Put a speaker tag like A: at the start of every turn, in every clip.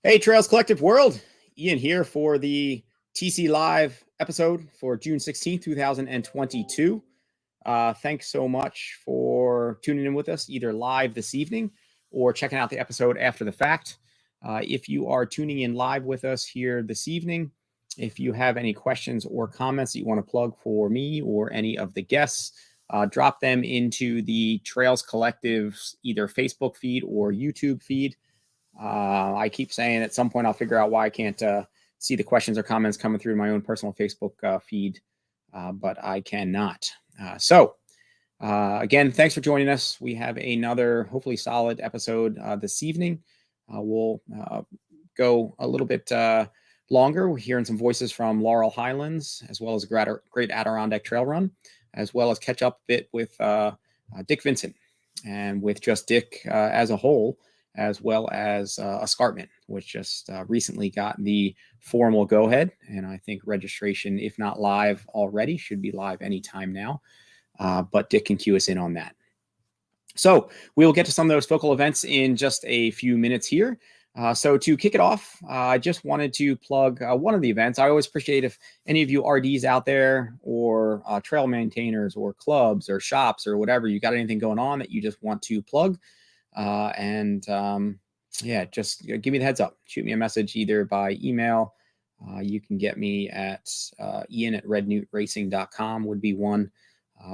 A: Hey, Trails Collective World. Ian here for the TC Live episode for June 16th, 2022. Thanks so much for tuning in with us, either live this evening or checking out the episode after the fact. If you are tuning in live with us here this evening, if you have any questions or comments that you want to plug for me or any of the guests, drop them into the Trails Collective's either Facebook feed or YouTube feed. I keep saying at some point I'll figure out why I can't see the questions or comments coming through my own personal Facebook feed, but I cannot. Again, thanks for joining us. We have another hopefully solid episode this evening. We'll go a little bit longer. We're hearing some voices from Laurel Highlands, as well as a great Adirondack Trail run, as well as catch up a bit with Dick Vincent and with just Dick as a whole, as well as Escarpment, which just recently got the formal go-ahead. And I think registration, if not live already, should be live anytime now. But Dick can cue us in on that. So we will get to some of those focal events in just a few minutes here. So to kick it off, I just wanted to plug one of the events. I always appreciate if any of you RDs out there or trail maintainers or clubs or shops or whatever, you got anything going on that you just want to plug. Just give me the heads up. Shoot me a message either by email. You can get me at ian@rednewtracing.com would be one,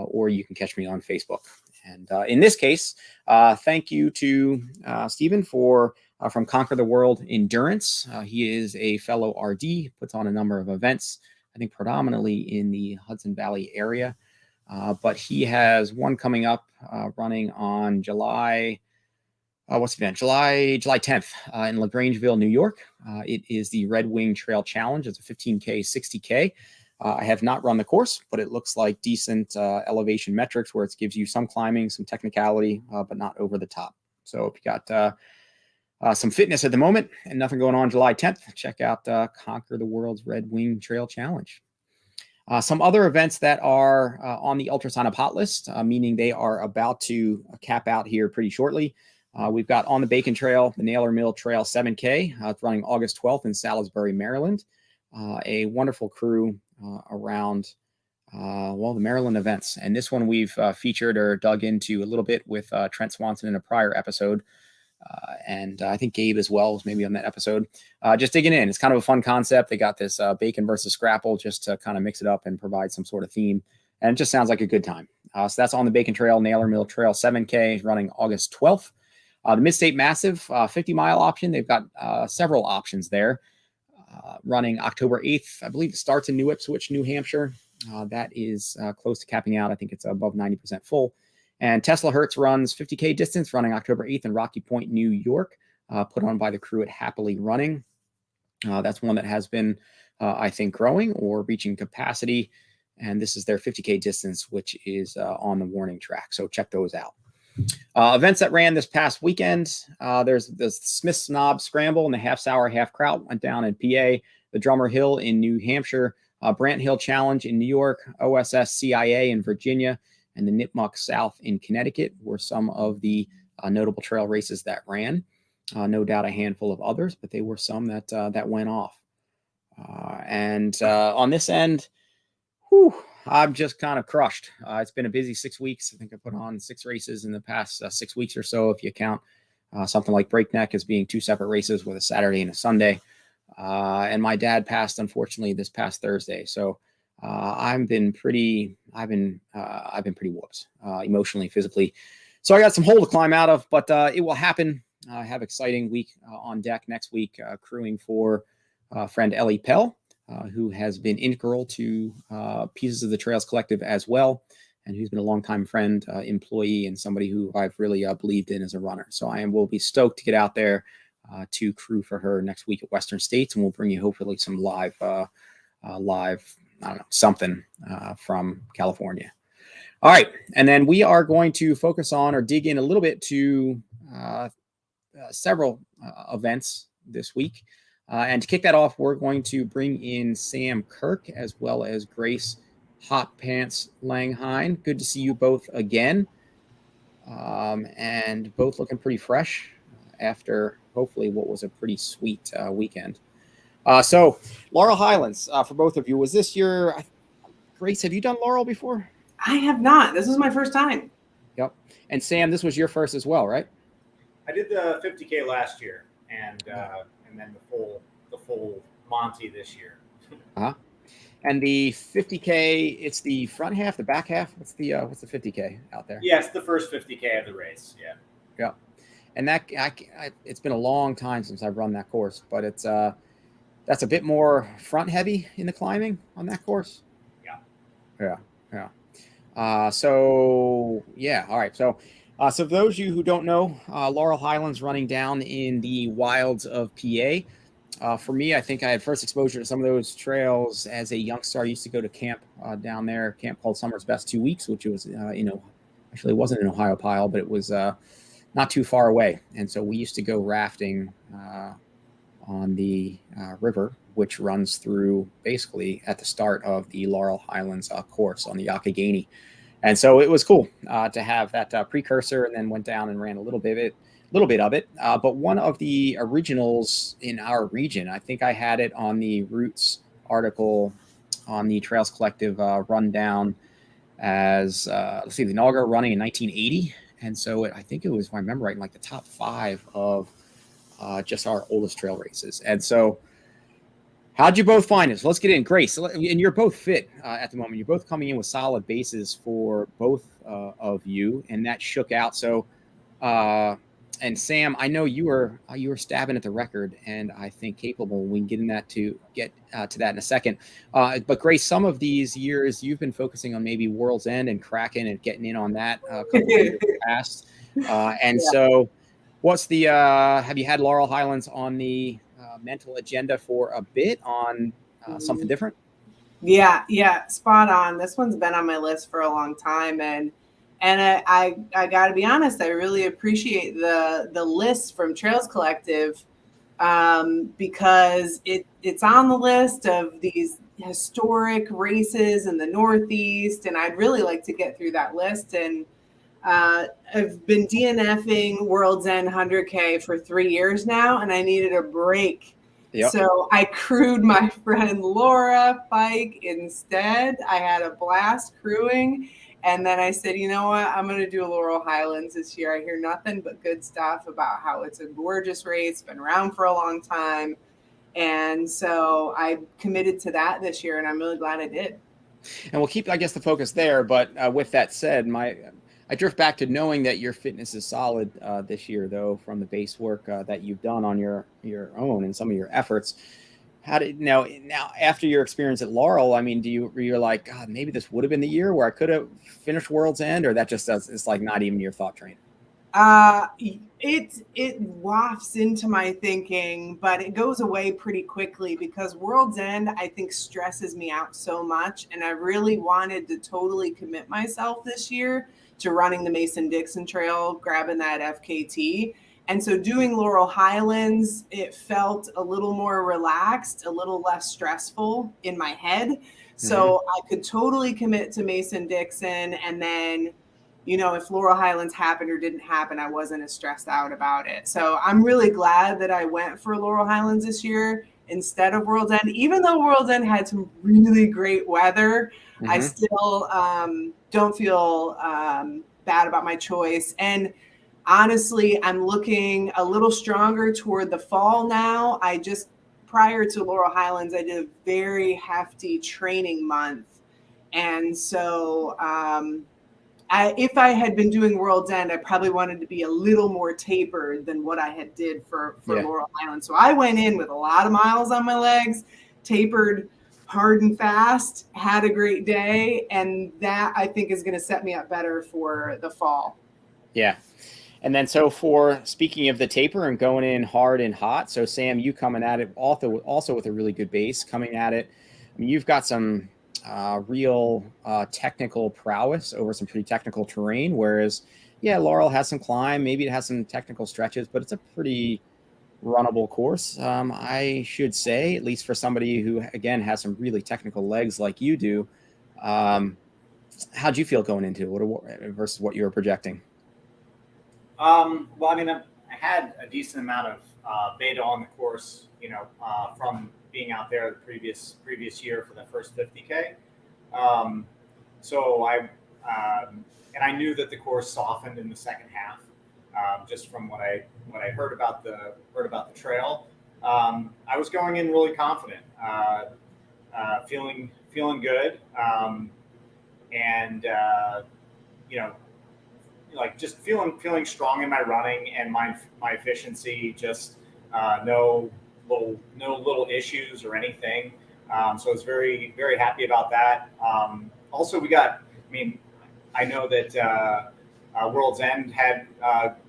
A: or you can catch me on Facebook. And in this case, thank you to Stephen from Conquer the World Endurance. He is a fellow RD, puts on a number of events, I think predominantly in the Hudson Valley area. But he has one coming up running on July 10th in LaGrangeville, New York. It is the Red Wing Trail Challenge. It's a 15K, 60K. I have not run the course, but it looks like decent elevation metrics where it gives you some climbing, some technicality, but not over the top. So if you got some fitness at the moment and nothing going on July 10th, check out Conquer the World's Red Wing Trail Challenge. Some other events that are on the Ultrasign hot list, meaning they are about to cap out here pretty shortly. We've got on the Bacon Trail, the Naylor Mill Trail 7K. It's running August 12th in Salisbury, Maryland. A wonderful crew around, the Maryland events. And this one we've featured or dug into a little bit with Trent Swanson in a prior episode. And I think Gabe as well was maybe on that episode. Just digging in. It's kind of a fun concept. They got this bacon versus scrapple just to kind of mix it up and provide some sort of theme. And it just sounds like a good time. So that's on the Bacon Trail, Naylor Mill Trail 7K running August 12th. The Mid-State Massive 50-mile option, they've got several options there. Running October 8th, I believe it starts in New Ipswich, New Hampshire. That is close to capping out. I think it's above 90% full. And Tesla Hertz runs 50K distance running October 8th in Rocky Point, New York, put on by the crew at Happily Running. That's one that has been, I think, growing or reaching capacity. And this is their 50K distance, which is on the warning track. So check those out. Events that ran this past weekend, there's the Smith's Knob Scramble and the Half Sour Half Kraut went down in PA, the Drummer Hill in New Hampshire, Brant Hill Challenge in New York, OSS CIA in Virginia, and the Nipmuc South in Connecticut were some of the notable trail races that ran. No doubt a handful of others, but they were some that went off. On this end, I'm just kind of crushed. It's been a busy 6 weeks. I think I put on 6 races in the past 6 weeks or so, if you count something like Breakneck as being 2 separate races with a Saturday and a Sunday. And my dad passed, unfortunately, this past Thursday. So I've been pretty whooped emotionally, physically. So I got some hole to climb out of, but it will happen. I have an exciting week on deck next week, crewing for friend Ellie Pell. Who has been integral to pieces of the Trails Collective as well, and who's been a longtime friend, employee, and somebody who I've really believed in as a runner. So will be stoked to get out there to crew for her next week at Western States, and we'll bring you hopefully some live, something from California. All right, and then we are going to focus on or dig in a little bit to several events this week. And to kick that off, we're going to bring in Sam Kirk as well as Grace Hot Pants Langheine. Good to see you both again. And both looking pretty fresh after hopefully what was a pretty sweet weekend. So Laurel Highlands, for both of you, was this your, Grace, have you done Laurel before?
B: I have not. This was my first time.
A: Yep. And Sam, this was your first as well, right?
C: I did the 50K last year, and then the full Monty this year.
A: Uh-huh. And the 50K, it's the front half, the back half. What's the 50K out there?
C: Yeah, it's the first 50K of the race. Yeah.
A: Yeah. And that it's been a long time since I've run that course, but it's that's a bit more front heavy in the climbing on that course.
C: Yeah.
A: So yeah, all right. So for those of you who don't know, Laurel Highlands running down in the wilds of PA. For me, I think I had first exposure to some of those trails as a youngster. I used to go to camp down there, camp called Summer's Best 2 Weeks, which was actually it wasn't in Ohio Pile, but it was not too far away. And so we used to go rafting on the river, which runs through basically at the start of the Laurel Highlands course on the Youghiogheny. And so it was cool to have that precursor, and then went down and ran a little bit of it. But one of the originals in our region, I think I had it on the Roots article on the Trails Collective rundown as, the inaugural running in 1980. And so I think it was, if I remember right, in like the top 5 of just our oldest trail races. And so how'd you both find it? So let's get in. Grace, and you're both fit at the moment. You're both coming in with solid bases for both of you, and that shook out. So, and Sam, I know you were stabbing at the record, and I think capable. We can get to that in a second. But Grace, some of these years you've been focusing on maybe World's End and Kraken and getting in on that couple of years past. So, what's the? Have you had Laurel Highlands on the mental agenda for a bit on something different?
B: Yeah, spot on. This one's been on my list for a long time, and I got to be honest, I really appreciate the list from Trails Collective because it's on the list of these historic races in the Northeast, and I'd really like to get through that list. And I've been DNFing World's End 100K for 3 years now, and I needed a break. Yep. So I crewed my friend Laura Fike instead. I had a blast crewing. And then I said, you know what? I'm going to do Laurel Highlands this year. I hear nothing but good stuff about how it's a gorgeous race, been around for a long time. And so I committed to that this year, and I'm really glad I did.
A: And we'll keep, I guess, the focus there. But with that said, I drift back to knowing that your fitness is solid this year, though, from the base work that you've done on your own and some of your efforts. How did now after your experience at Laurel? I mean, you're like, God, maybe this would have been the year where I could have finished World's End, or that just it's like not even your thought train?
B: It wafts into my thinking, but it goes away pretty quickly because World's End, I think, stresses me out so much, and I really wanted to totally commit myself this year to running the Mason-Dixon Trail, grabbing that FKT. And so doing Laurel Highlands, it felt a little more relaxed, a little less stressful in my head. So I could totally commit to Mason-Dixon. And then, if Laurel Highlands happened or didn't happen, I wasn't as stressed out about it. So I'm really glad that I went for Laurel Highlands this year instead of World's End. Even though World's End had some really great weather, I still don't feel bad about my choice. And honestly, I'm looking a little stronger toward the fall now. Prior to Laurel Highlands, I did a very hefty training month. And so if I had been doing World's End, I probably wanted to be a little more tapered than what I had did for Laurel Highlands. So I went in with a lot of miles on my legs, tapered hard and fast, had a great day. And that, I think, is going to set me up better for the fall.
A: Yeah. And then so speaking of the taper and going in hard and hot, so Sam, you coming at it also with a really good base coming at it. I mean, you've got some real technical prowess over some pretty technical terrain, whereas, Laurel has some climb, maybe it has some technical stretches, but it's a pretty runnable course, I should say, at least for somebody who, again, has some really technical legs like you do. How'd you feel going into it versus what you were projecting?
C: Well, I mean, I had a decent amount of beta on the course, from being out there the previous year for the first 50K. So I knew that the course softened in the second half, just from what I heard about the trail. I was going in really confident, feeling good, and like just feeling strong in my running and my efficiency. Just no little issues or anything. So I was very, very happy about that. Also, I know that World's End had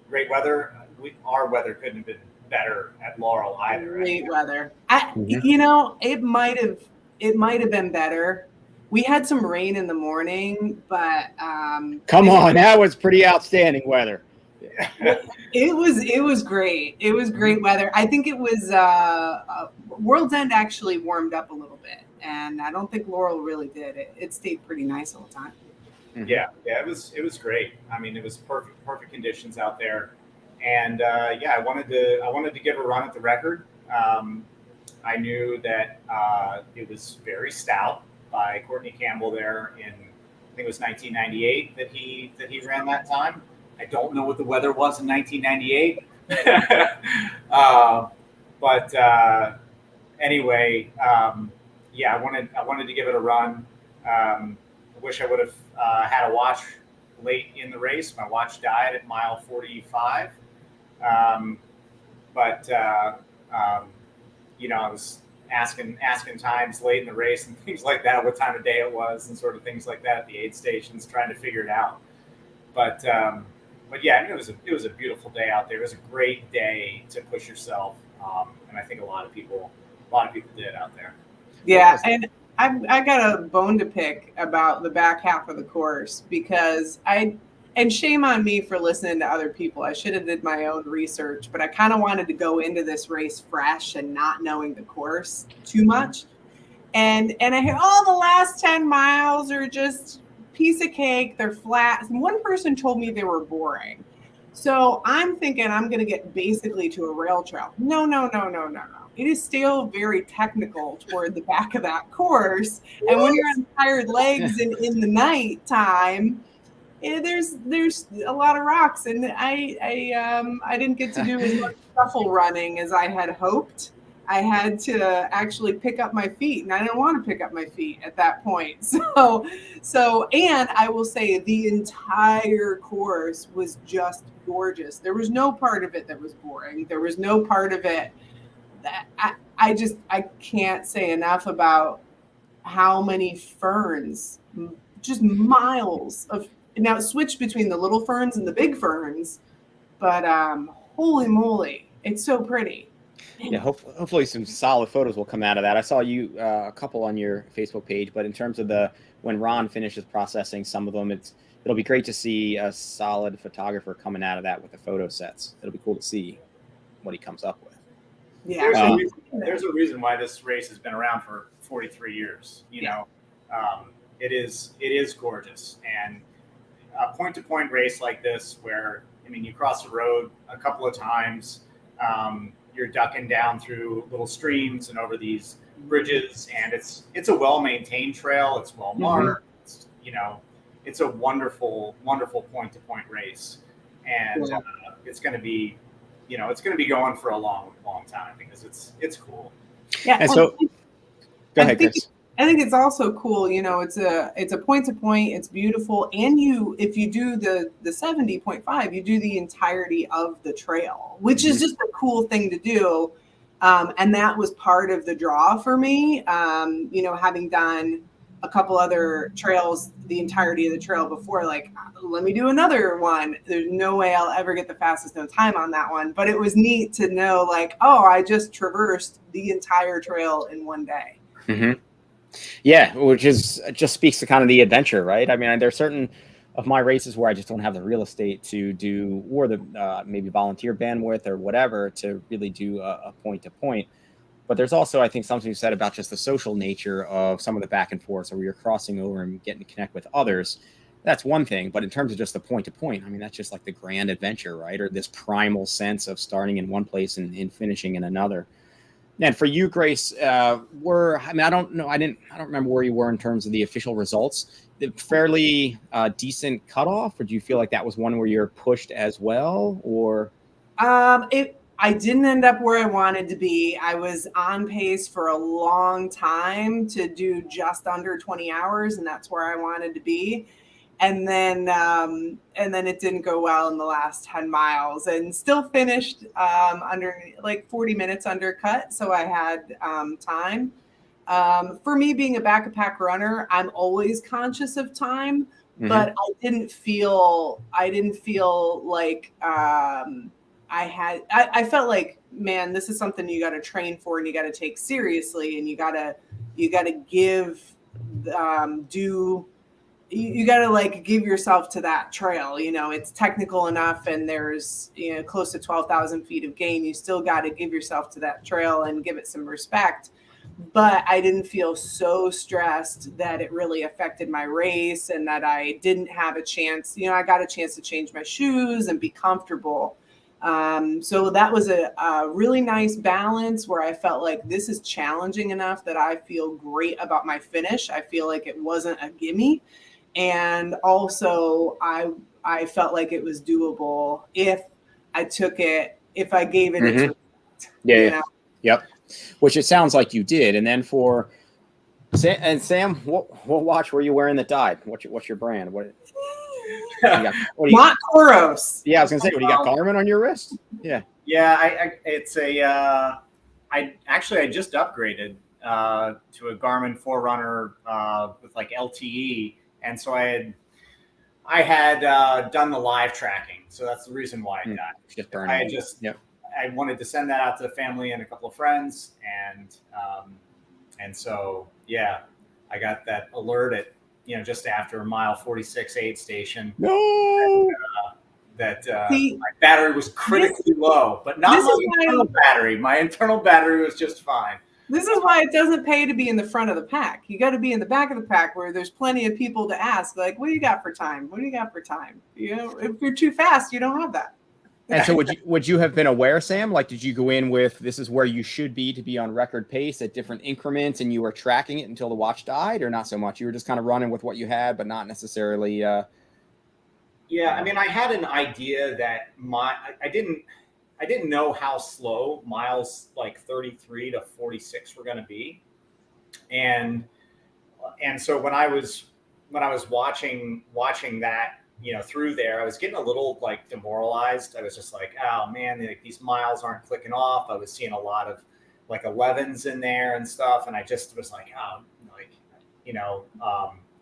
C: great weather. Our weather couldn't have been better at Laurel either.
B: Great weather. It might have been better. We had some rain in the morning, but
A: come on, that was pretty outstanding weather.
B: It was great. It was great weather. I think it was World's End actually warmed up a little bit, and I don't think Laurel really did. It stayed pretty nice all the time.
C: Mm-hmm. Yeah, it was great. I mean, it was perfect conditions out there, and I wanted to give a run at the record. I knew that it was very stout by Courtney Campbell there in, I think it was 1998 that he ran that time. I don't know what the weather was in 1998, but anyway, I wanted to give it a run. I wish I would have had a watch late in the race. My watch died at mile 45, but I was asking times late in the race and things like that, what time of day it was, and sort of things like that at the aid stations, trying to figure it out. But yeah, it was a beautiful day out there. It was a great day to push yourself, and I think a lot of people did out there.
B: Yeah, and I got a bone to pick about the back half of the course, because and shame on me for listening to other people. I should have did my own research, but I kind of wanted to go into this race fresh and not knowing the course too much. And I hear, the last 10 miles are just piece of cake. They're flat. And one person told me they were boring. So I'm thinking I'm going to get basically to a rail trail. No. It is still very technical toward the back of that course. And when you're on tired legs in the night time, there's a lot of rocks, and I didn't get to do as much shuffle running as I had hoped. I had to actually pick up my feet, and I didn't want to pick up my feet at that point. So, and I will say the entire course was just gorgeous. There was no part of it that was boring. There was no part of it that I can't say enough about how many ferns, just miles of. Now it switched between the little ferns and the big ferns, but holy moly, it's so pretty.
A: Yeah, hopefully some solid photos will come out of that. I saw you a couple on your Facebook page, but in terms of when Ron finishes processing some of them, it'll be great to see a solid photographer coming out of that with the photo sets. It'll be cool to see what he comes up with.
B: Yeah,
C: there's a reason why this race has been around for 43 years. It is gorgeous, and a point-to-point race like this, where you cross the road a couple of times, you're ducking down through little streams and over these bridges, and it's a well-maintained trail. It's well marked. Mm-hmm. It's a wonderful point-to-point race, and it's going to be going for a long time, because it's cool.
B: Yeah.
A: And so, go ahead, Chris.
B: I think it's also cool, it's a point to point, it's beautiful. And if you do the 70.5, you do the entirety of the trail, which is just a cool thing to do. And that was part of the draw for me. Having done a couple other trails, the entirety of the trail before, like, let me do another one. There's no way I'll ever get the fastest known time on that one. But it was neat to know, like, I just traversed the entire trail in one day.
A: Mm-hmm. Yeah, which just speaks to kind of the adventure, right? I mean, there's certain of my races where I just don't have the real estate to do, or the maybe volunteer bandwidth or whatever to really do a point to point. But there's also, I think, something you said about just the social nature of some of the back and forth, so where you're crossing over and getting to connect with others. that's one thing. But in terms of just the point to point, I mean, that's just like the grand adventure, right? Or this primal sense of starting in one place and finishing in another. And for you, Grace, I don't know. I don't remember where you were in terms of the official results. The fairly decent cutoff, or do you feel like that was one where you're pushed as well, or?
B: I didn't end up where I wanted to be. I was on pace for a long time to do just under 20 hours, and that's where I wanted to be. And then it didn't go well in the last 10 miles, and still finished under like 40 minutes undercut. So I had time. For me, being a back-to-pack runner, I'm always conscious of time, but I didn't feel like I felt like, man, this is something you got to train for and you got to take seriously, and you got to give you got to like give yourself to that trail. You know, it's technical enough, and there's, you know, close to 12,000 feet of gain. You still got to give yourself to that trail and give it some respect. But I didn't feel so stressed that it really affected my race, and that I didn't have a chance. You know, I got a chance to change my shoes and be comfortable. So that was a really nice balance where I felt like this is challenging enough that I feel great about my finish. I feel like it wasn't a gimme. And also I felt like it was doable if I gave it its respect,
A: you
B: know?
A: Yep. Which it sounds like you did. And then for Sam, what watch were you wearing that died? What's your brand?
B: Mont Coros.
A: Yeah, I was gonna say, what do you got, Garmin on your wrist? Yeah.
C: Yeah, it's a I just upgraded to a Garmin Forerunner with like LTE, and so I had done the live tracking, so that's the reason why I died.
A: Just burning.
C: I wanted to send that out to the family and a couple of friends, and so yeah, I got that alert at, you know, just after mile 46 aid station.
A: No.
C: That my battery was critically low, but not my internal battery. My internal battery was just fine.
B: This is why it doesn't pay to be in the front of the pack. You got to be in the back of the pack where there's plenty of people to ask, like, what do you got for time? What do you got for time? You know, if you're too fast, you don't have that.
A: And so would you have been aware, Sam? Like, did you go in with, this is where you should be to be on record pace at different increments, and you were tracking it until the watch died, or not so much? You were just kind of running with what you had, but not necessarily.
C: Yeah, I mean, I had an idea that I didn't know how slow miles like 33 to 46 were going to be, and so when I was watching that, you know, through there, I was getting a little like demoralized. I was just like, oh man, like these miles aren't clicking off. I was seeing a lot of like 11s in there and stuff, and I just was like, oh, like, you know,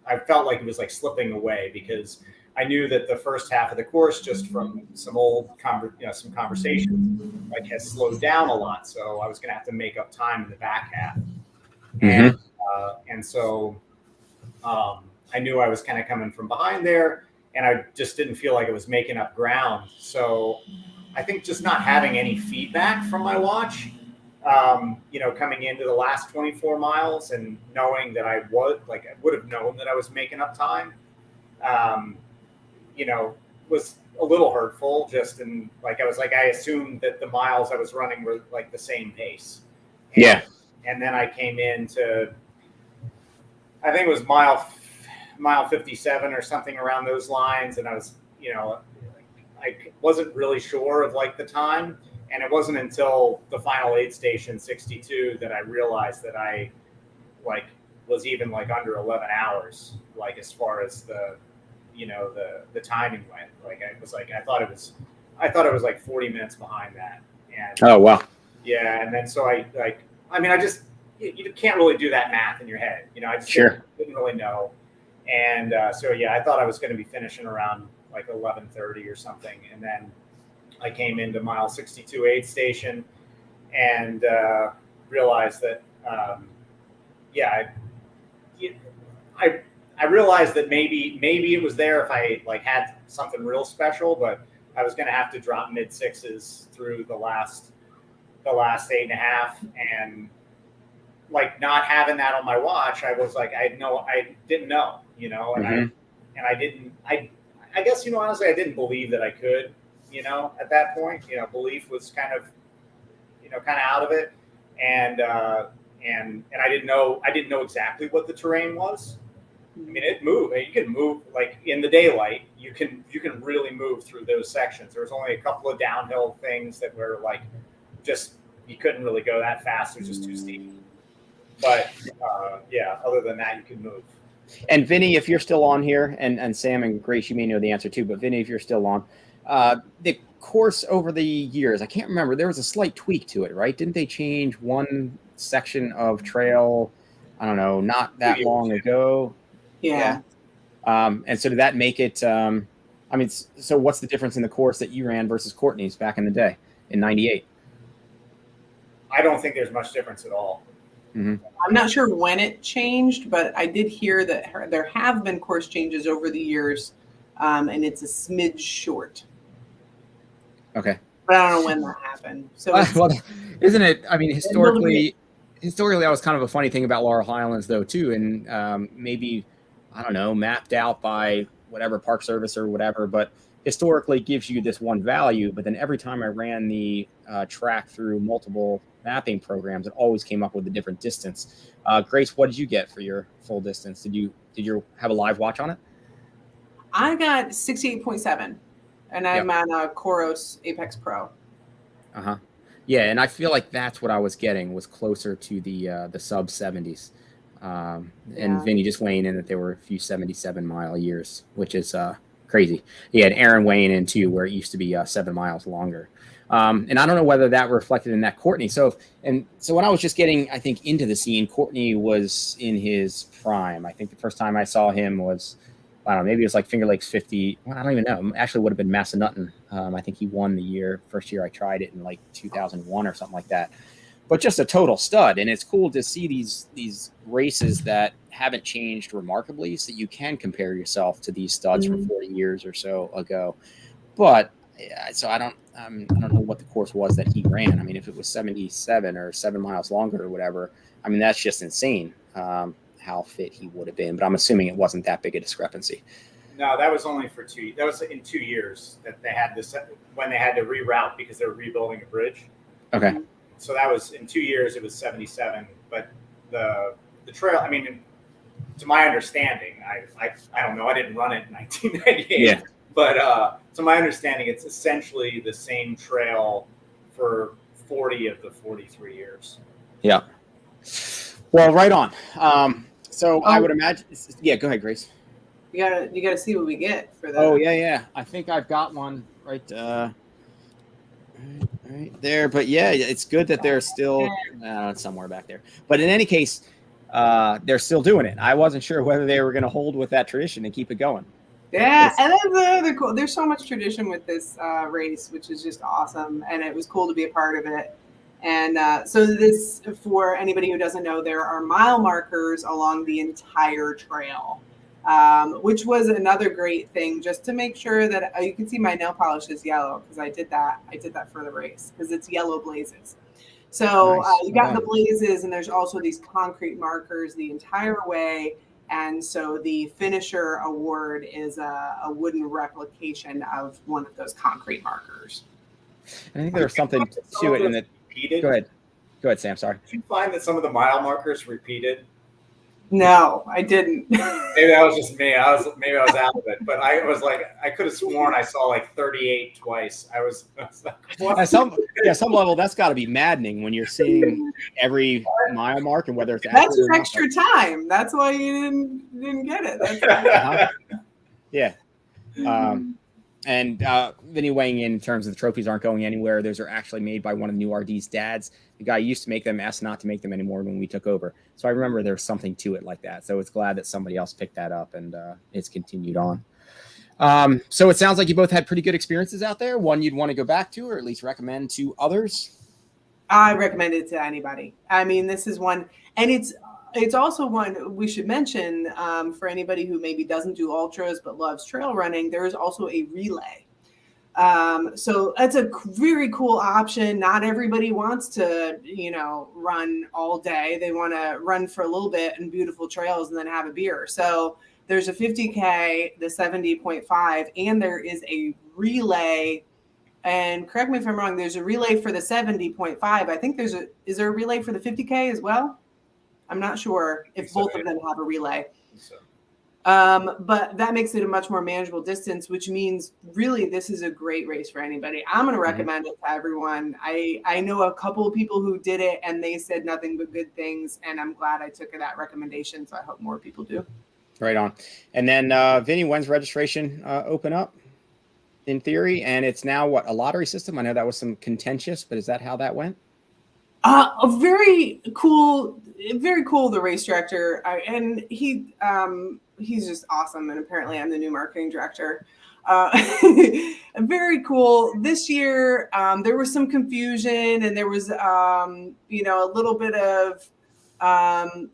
C: I felt like it was like slipping away, because I knew that the first half of the course, just from some some conversations, like has slowed down a lot. So I was going to have to make up time in the back half. And so I knew I was kind of coming from behind there, and I just didn't feel like it was making up ground. So I think just not having any feedback from my watch, you know, coming into the last 24 miles and knowing that I would have known that I was making up time, you know, was a little hurtful. Just in like, I assumed that the miles I was running were like the same pace. And then I came into, I think it was mile 57 or something around those lines. And I was, you know, I wasn't really sure of like the time. And it wasn't until the final aid station 62 that I realized that I like was even like under 11 hours, like as far as the, you know, the timing went. Like I thought it was like 40 minutes behind that. And
A: oh wow.
C: Yeah, and then so I just, you can't really do that math in your head, you know. I just didn't really know. And so yeah, I thought I was going to be finishing around like 11:30 or something, and then I came into mile 62 aid station and realized that I realized that maybe it was there if I like had something real special, but I was going to have to drop mid sixes through the last 8.5, and like not having that on my watch, I was like, I didn't know, you know, and I guess, honestly, I didn't believe that I could, at that point, belief was kind of out of it. And I didn't know exactly what the terrain was. I mean, it moved. You can move like in the daylight. You can really move through those sections. There was only a couple of downhill things that were like just you couldn't really go that fast. It was just too steep. But other than that, you can move.
A: And Vinny, if you're still on here, and Sam and Grace, you may know the answer too. But Vinny, if you're still on, the course over the years, I can't remember. There was a slight tweak to it, right? Didn't they change one section of trail? I don't know, not that long ago.
B: Yeah.
A: And so did that make it? So what's the difference in the course that you ran versus Courtney's back in the day in '98?
C: I don't think there's much difference at all.
A: Mm-hmm.
B: I'm not sure when it changed, but I did hear that there have been course changes over the years, and it's a smidge short.
A: Okay.
B: But I don't know when that happened. So
A: well, isn't it? I mean, historically, that was kind of a funny thing about Laurel Highlands, though, too, and maybe I don't know, mapped out by whatever Park Service or whatever, but historically gives you this one value. But then every time I ran the track through multiple mapping programs, it always came up with a different distance. Grace, what did you get for your full distance? Did you have a live watch on it?
B: I got 68.7, and I'm on a Coros Apex Pro.
A: Yeah, and I feel like that's what I was getting was closer to the sub 70s. And Vinny just weighing in that there were a few 77-mile years, which is crazy. He had Aaron weighing in too, where it used to be 7 miles longer. And I don't know whether that reflected in that Courtney. So when I was just getting, I think, into the scene, Courtney was in his prime. I think the first time I saw him was, I don't know, maybe it was like Finger Lakes 50. Well, I don't even know. Actually, would have been Massanutten. I think he won the first year I tried it in like 2001 or something like that. But just a total stud. And it's cool to see these races that haven't changed remarkably, so you can compare yourself to these studs from 40 years or so ago. But so I don't know what the course was that he ran. I mean, if it was 77 or 7 miles longer or whatever, I mean, that's just insane how fit he would have been. But I'm assuming it wasn't that big a discrepancy.
C: No, that was only for that was in 2 years that they had this, when they had to reroute because they were rebuilding a bridge.
A: Okay.
C: So that was in 2 years, it was 77. But the trail, I mean, to my understanding, I don't know, I didn't run it in 1998.
A: Yeah.
C: But to my understanding, it's essentially the same trail for 40 of the 43 years.
A: Yeah. Well, right on. I would imagine. Yeah, go ahead, Grace.
B: You gotta see what we get for that.
A: Oh yeah. I think I've got one right there. But yeah, it's good that they're still it's somewhere back there. But in any case, they're still doing it. I wasn't sure whether they were going to hold with that tradition and keep it going.
B: Yeah, and then the cool. There's so much tradition with this race, which is just awesome, and it was cool to be a part of it. And so this, for anybody who doesn't know, there are mile markers along the entire trail, which was another great thing, just to make sure that you can see my nail polish is yellow because I did that for the race because it's yellow blazes. So
A: Nice.
B: You got the blazes, and there's also these concrete markers the entire way. And so the finisher award is a wooden replication of one of those concrete markers.
A: And I think there's something to it in that.
C: Repeated?
A: Go ahead, Sam. Sorry.
C: Did you find that some of the mile markers repeated?
B: No, I didn't.
C: Maybe that was just me. I was out of it, but I was like, I could have sworn I saw like 38 twice. I was like, what?
A: At some level, that's got to be maddening when you're seeing every mile mark and whether it's
B: that's your extra time. That's why you didn't get it. That's
A: Yeah. And Vinny weighing in terms of the trophies aren't going anywhere. Those are actually made by one of the new RD's dads. The guy used to make them, asked not to make them anymore when we took over. So I remember there's something to it like that. So it's glad that somebody else picked that up and it's continued on. So it sounds like you both had pretty good experiences out there. One you'd want to go back to or at least recommend to others?
B: I recommend it to anybody. I mean, this is one, and it's also one we should mention for anybody who maybe doesn't do ultras but loves trail running. There is also a relay. So that's a very cool option. Not everybody wants to, run all day. They want to run for a little bit in beautiful trails and then have a beer. So There's a 50K, the 70.5, and there is a relay. And correct me if I'm wrong, there's a relay for the 70.5. I think is there a relay for the 50K as well? I'm not sure if both of them have a relay. But that makes it a much more manageable distance, which means really this is a great race for anybody. I'm going to recommend it to everyone. I know a couple of people who did it and they said nothing but good things, and I'm glad I took that recommendation. So I hope more people do.
A: Right on. And then Vinny, when's registration open up in theory? And it's now what, a lottery system? I know that was some contentious, but is that how that went?
B: A very cool. The race director, and he's just awesome. And apparently, I'm the new marketing director. Very cool. This year, there was some confusion, and there was, a little bit of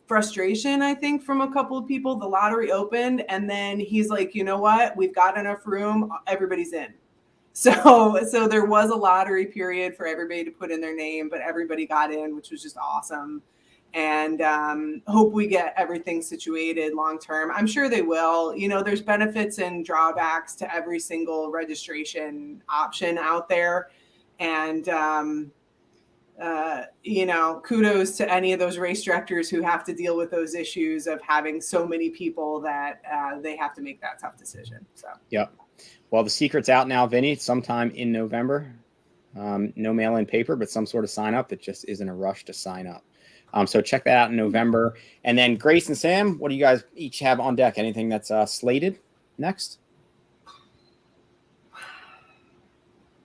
B: frustration, I think, from a couple of people. The lottery opened, and then he's like, you know what? We've got enough room. Everybody's in. So there was a lottery period for everybody to put in their name, but everybody got in, which was just awesome. And hope we get everything situated long term. I'm sure they will. There's benefits and drawbacks to every single registration option out there. And, kudos to any of those race directors who have to deal with those issues of having so many people that they have to make that tough decision. So,
A: yep. Well, the secret's out now, Vinny, sometime in November. No mail-in paper, but some sort of sign up that just isn't a rush to sign up. So check that out in November. And then Grace and Sam, what do you guys each have on deck? Anything that's slated next?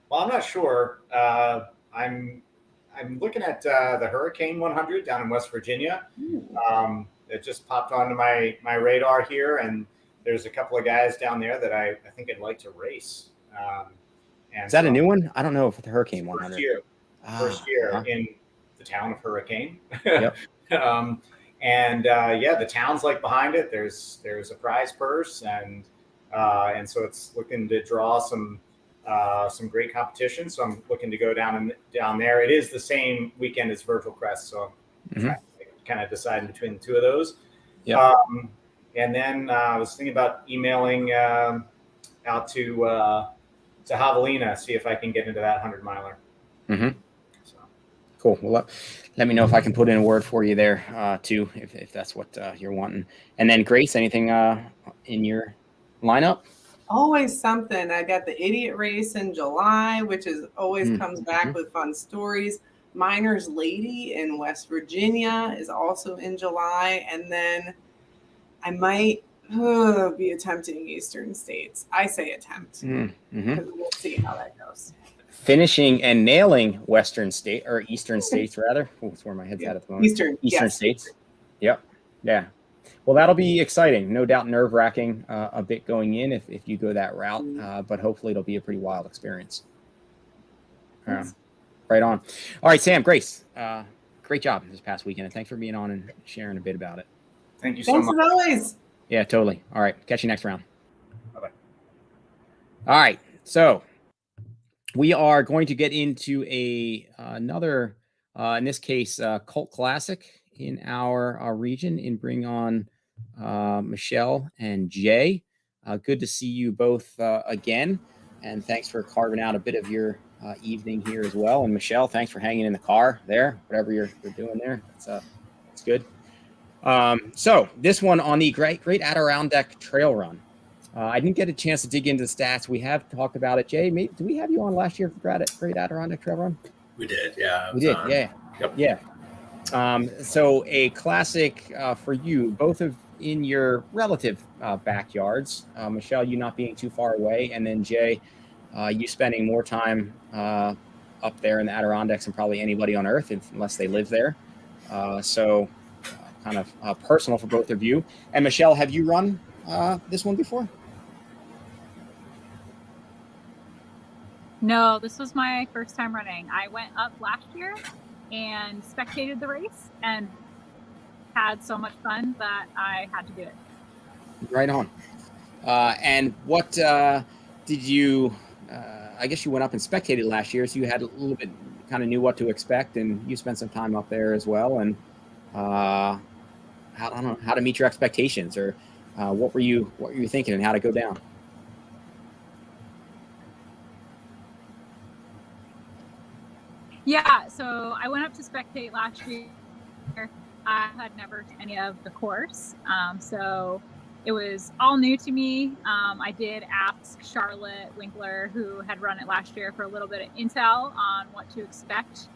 C: Well, I'm not sure. I'm looking at the Hurricane 100 down in West Virginia. It just popped onto my radar here, and there's a couple of guys down there that I think I'd like to race. And
A: is that a new one? I don't know if the Hurricane 100.
C: First year in the town of Hurricane.
A: Yep.
C: The town's like behind it. There's a prize purse, and so it's looking to draw some great competition. So I'm looking to go down there. It is the same weekend as Virgil Crest, so I'm kind of deciding between the two of those.
A: Yeah.
C: And then I was thinking about emailing out to Javelina, see if I can get into that 100-miler.
A: Mm-hmm. So. Cool. Well, let me know if I can put in a word for you there too, if that's what you're wanting. And then Grace, anything in your lineup?
B: Always something. I got the Idiot Race in July, which is always comes back with fun stories. Miner's Lady in West Virginia is also in July, and then I might be attempting Eastern States. I say attempt. We'll see how that goes.
A: Finishing and nailing Western State or Eastern States rather. That's where my head's at the moment. Eastern States. Yep. Yeah. Well, that'll be exciting. No doubt nerve-wracking a bit going in if you go that route, but hopefully it'll be a pretty wild experience. Right on. All right, Sam, Grace, great job this past weekend, and thanks for being on and sharing a bit about it.
C: Thank you so much.
B: Thanks as always.
A: Yeah, totally. All right, catch you next round.
C: Bye-bye.
A: All right, so we are going to get into another, in this case, cult classic in our region and bring on Michelle and Jay. Good to see you both again, and thanks for carving out a bit of your evening here as well. And Michelle, thanks for hanging in the car there, whatever you're doing there. It's good. So this one on the Great Adirondack Trail Run. I didn't get a chance to dig into the stats. We have talked about it. Jay, did we have you on last year for Great Adirondack Trail Run?
D: We did, yeah.
A: We did, yeah.
D: Yep.
A: Yeah. So a classic for you, both of in your relative backyards. Michelle, you not being too far away, and then Jay, you spending more time up there in the Adirondacks than probably anybody on Earth, unless they live there. So kind of personal for both of you. And Michelle, have you run this one before?
E: No, this was my first time running. I went up last year and spectated the race and had so much fun that I had to do it.
A: Right on. And what did you, I guess you went up and spectated last year, so you had a little bit, kind of knew what to expect, and you spent some time up there as well. And how to meet your expectations, or What were you thinking and how'd it go down?
E: Yeah, so I went up to spectate last year. I had never done any of the course, so it was all new to me. I did ask Charlotte Winkler, who had run it last year, for a little bit of intel on what to expect.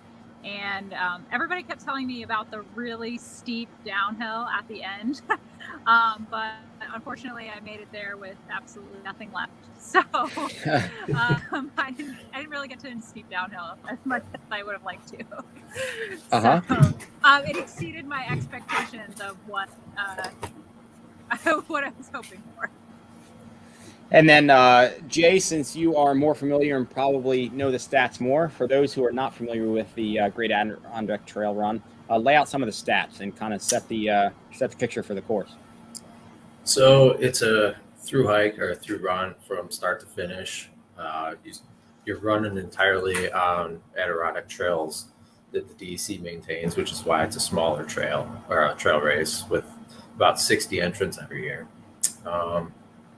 E: And everybody kept telling me about the really steep downhill at the end. But unfortunately, I made it there with absolutely nothing left. So I didn't really get to steep downhill as much as I would have liked to.
A: Uh-huh.
E: So it exceeded my expectations of what what I was hoping for.
A: And then, Jay, since you are more familiar and probably know the stats more, for those who are not familiar with the Great Adirondack Trail Run, lay out some of the stats and kind of set the picture for the course.
D: So it's a through hike or a through run from start to finish. You're running entirely on Adirondack trails that the DEC maintains, which is why it's a smaller trail or a trail race with about 60 entrants every year.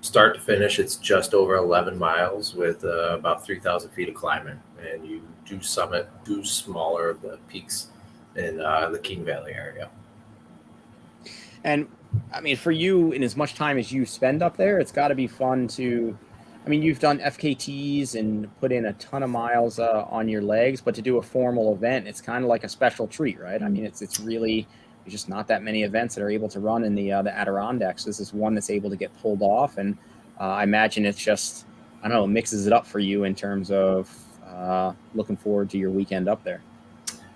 D: Start to finish, it's just over 11 miles with about 3,000 feet of climbing, and you do summit two smaller of the peaks in the King Valley area.
A: And I mean, for you, in as much time as you spend up there, it's got to be fun to, I mean, you've done FKTs and put in a ton of miles on your legs, but to do a formal event, it's kind of like a special treat, right? I mean, it's really, there's just not that many events that are able to run in the Adirondacks. This is one that's able to get pulled off, and I imagine it's just, I don't know, mixes it up for you in terms of looking forward to your weekend up there.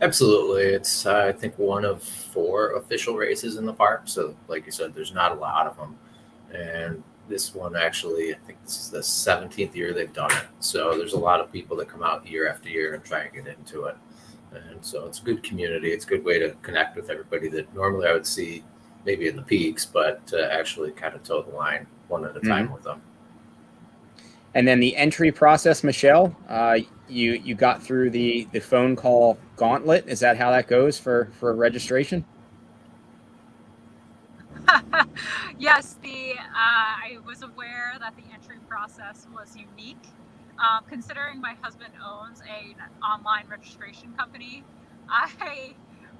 D: Absolutely. It's, I think, one of 4 official races in the park. So, like you said, there's not a lot of them. And this one, actually, I think this is the 17th year they've done it. So there's a lot of people that come out year after year and try and get into it. And so it's a good community. It's a good way to connect with everybody that normally I would see maybe in the peaks, but to actually kind of toe the line one at a time with them.
A: And then the entry process, Michelle, you got through the phone call gauntlet. Is that how that goes for registration?
E: Yes, I was aware that the entry process was unique. Considering my husband owns an online registration company, I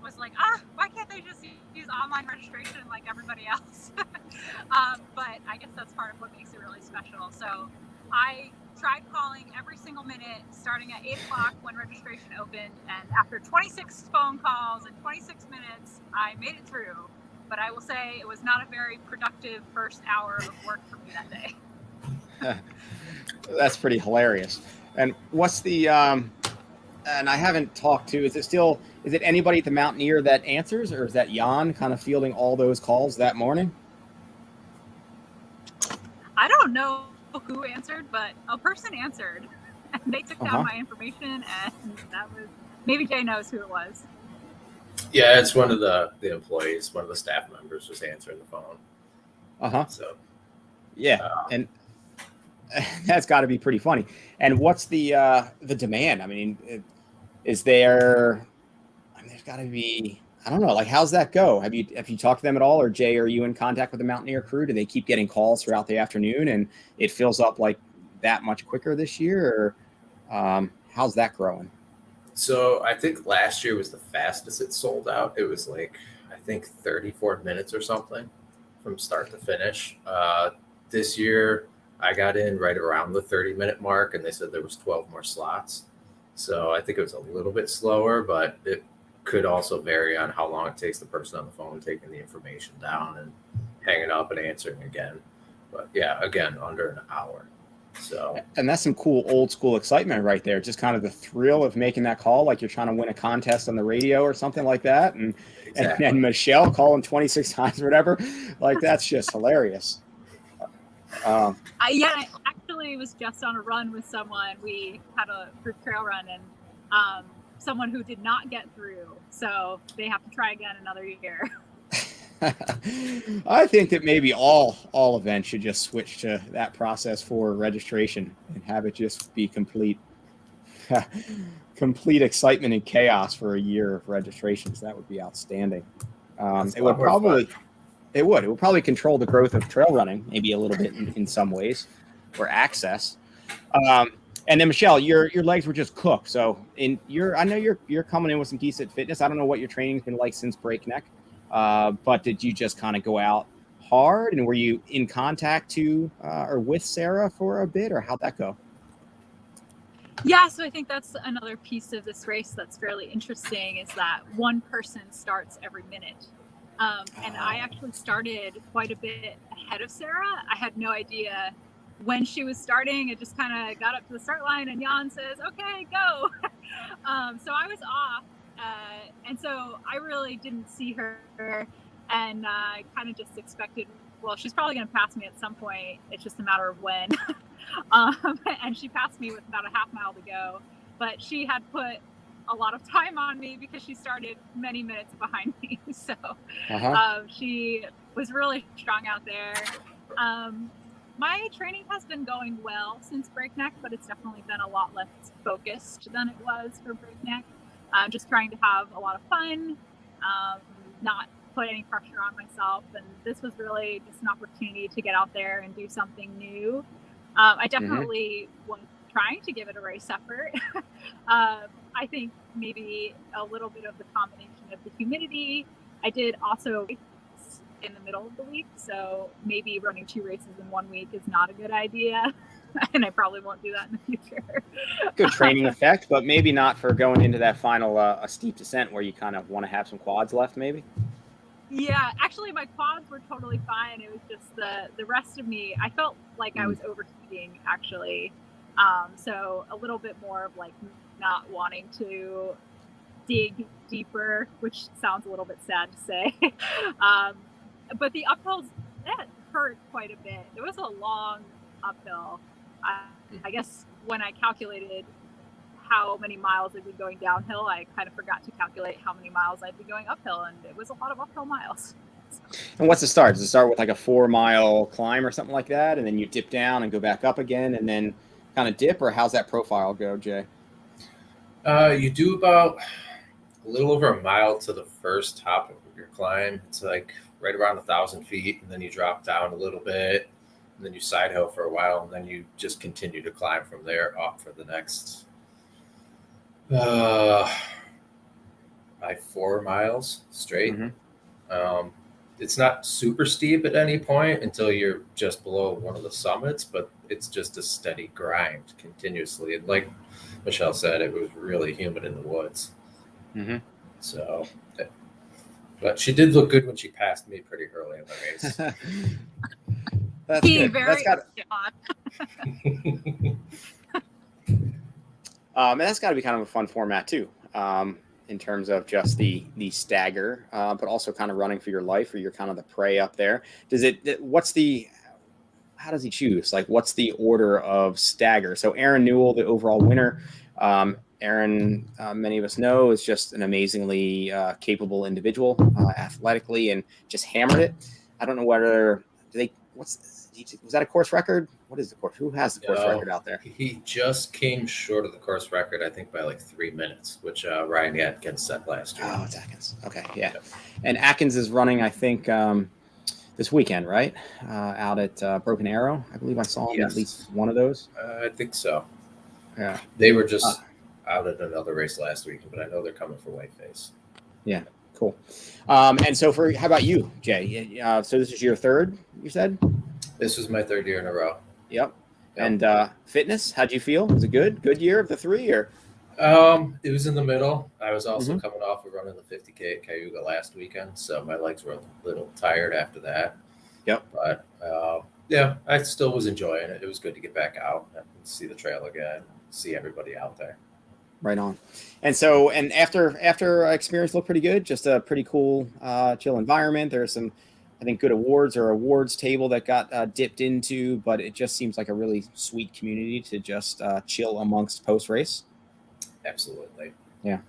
E: was like, why can't they just use online registration like everybody else? But I guess that's part of what makes it really special. So I tried calling every single minute, starting at 8 o'clock when registration opened, and after 26 phone calls and 26 minutes, I made it through. But I will say it was not a very productive first hour of work for me that day.
A: That's pretty hilarious. And what's the and I haven't talked to, is it anybody at the Mountaineer that answers, or is that Jan kind of fielding all those calls that morning?
E: I don't know who answered, but a person answered, and they took down my information, and that was, maybe Jay knows who it was.
D: Yeah, it's one of the employees, one of the staff members was answering the phone. So
A: yeah, and that's got to be pretty funny. And what's the demand? I mean, is there? I mean, there's got to be. I don't know. Like, how's that go? Have you talked to them at all, or Jay? Are you in contact with the Mountaineer crew? Do they keep getting calls throughout the afternoon, and it fills up like that much quicker this year, or how's that growing?
D: So I think last year was the fastest it sold out. It was like, I think 34 minutes or something from start to finish. This year I got in right around the 30-minute mark, and they said there was 12 more slots. So I think it was a little bit slower, but it could also vary on how long it takes the person on the phone taking the information down and hanging up and answering again. But yeah, again, under an hour. So, and
A: that's some cool old school excitement right there. Just kind of the thrill of making that call, like you're trying to win a contest on the radio or something like that. And exactly. and Michelle calling 26 times or whatever, like that's just hilarious.
E: Yeah, I actually was just on a run with someone. We had a group trail run, and someone who did not get through, so they have to try again another year.
A: I think that maybe all events should just switch to that process for registration and have it just be complete excitement and chaos for a year of registrations. That would be outstanding. It would It would. It would probably control the growth of trail running, maybe a little bit in some ways, or access. And then Michelle, your legs were just cooked. So I know you're coming in with some decent fitness. I don't know what your training's been like since Breakneck, but did you just kind of go out hard, and were you in contact to or with Sarah for a bit, or how'd that go?
E: Yeah, so I think that's another piece of this race that's fairly interesting, is that one person starts every minute. And I actually started quite a bit ahead of Sarah. I had no idea when she was starting. It just kind of got up to the start line and Jan says, okay, go. So I was off. And so I really didn't see her, and I kind of just expected, well, she's probably going to pass me at some point. It's just a matter of when. And she passed me with about a half mile to go, but she had put a lot of time on me because she started many minutes behind me. So she was really strong out there. My training has been going well since Breakneck, but it's definitely been a lot less focused than it was for Breakneck. Just trying to have a lot of fun, not put any pressure on myself. And this was really just an opportunity to get out there and do something new. I definitely was trying to give it a race effort. I think maybe a little bit of the combination of the humidity. I did also in the middle of the week, so maybe running 2 races in 1 week is not a good idea. And I probably won't do that in the future.
A: Good training effect, but maybe not for going into that final a steep descent where you kind of want to have some quads left, maybe.
E: Yeah, actually my quads were totally fine. It was just the rest of me, I felt like I was overheating actually. So a little bit more of like not wanting to dig deeper, which sounds a little bit sad to say. But the uphills, that hurt quite a bit. It was a long uphill. I guess when I calculated how many miles I'd be going downhill, I kind of forgot to calculate how many miles I'd be going uphill, and it was a lot of uphill miles.
A: And what's the start? Does it start with like a 4-mile climb or something like that, and then you dip down and go back up again, and then kind of dip, or how's that profile go, Jay?
D: You do about a little over a mile to the first top of your climb. It's like right around 1,000 feet, and then you drop down a little bit, and then you side hill for a while, and then you just continue to climb from there up for the next 4 miles straight. It's not super steep at any point until you're just below one of the summits, but it's just a steady grind continuously. And like Michelle said, it was really humid in the woods. So, but she did look good when she passed me pretty early in the race.
A: That's good. And that's got to be kind of a fun format too, in terms of just the stagger, but also kind of running for your life, or you're kind of the prey up there. How does he choose? Like, what's the order of stagger? So Aaron Newell, the overall winner. Aaron, many of us know, is just an amazingly capable individual, athletically, and just hammered it. I don't know whether was that a course record? What is the course? Who has the course record out there?
D: He just came short of the course record, I think, by like 3 minutes, which Ryan Atkins set last year.
A: Oh, it's Atkins. Okay, yeah. And Atkins is running, I think, this weekend, right? Out at Broken Arrow. I believe I saw him at least one of those.
D: I think so.
A: Yeah.
D: They were just out at another race last week, but I know they're coming for Whiteface.
A: Yeah, cool. And so how about you, Jay? So this is your third, you said?
D: This was my 3rd year in a row.
A: Yep. And fitness, how'd you feel? Was it good? Good year of the 3, or?
D: It was in the middle. I was also coming off of running the 50K at Cayuga last weekend, so my legs were a little tired after that.
A: Yep. But
D: yeah, I still was enjoying it. It was good to get back out and see the trail again, see everybody out there.
A: Right on. And so, and after experience looked pretty good, just a pretty cool, chill environment. There's some, I think, good awards table that got dipped into, but it just seems like a really sweet community to just chill amongst post race.
D: Absolutely.
A: Yeah.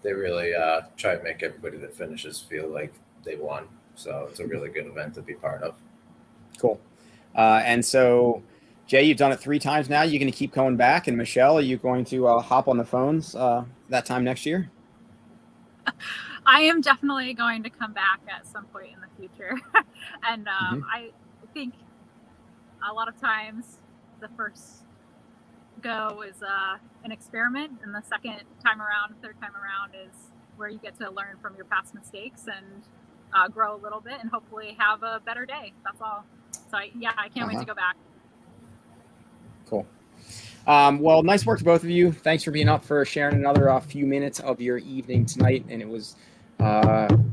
D: They really try to make everybody that finishes feel like they won. So it's a really good event to be part of.
A: Cool. And so, Jay, you've done it 3 times now. You're going to keep going back. And Michelle, are you going to hop on the phones that time next year?
E: I am definitely going to come back at some point in the future. And I think a lot of times the first go is an experiment, and the second time around, third time around is where you get to learn from your past mistakes and grow a little bit and hopefully have a better day. That's all. So I can't wait to go back.
A: Cool. Well, nice work to both of you. Thanks for being up, for sharing another few minutes of your evening tonight. And it was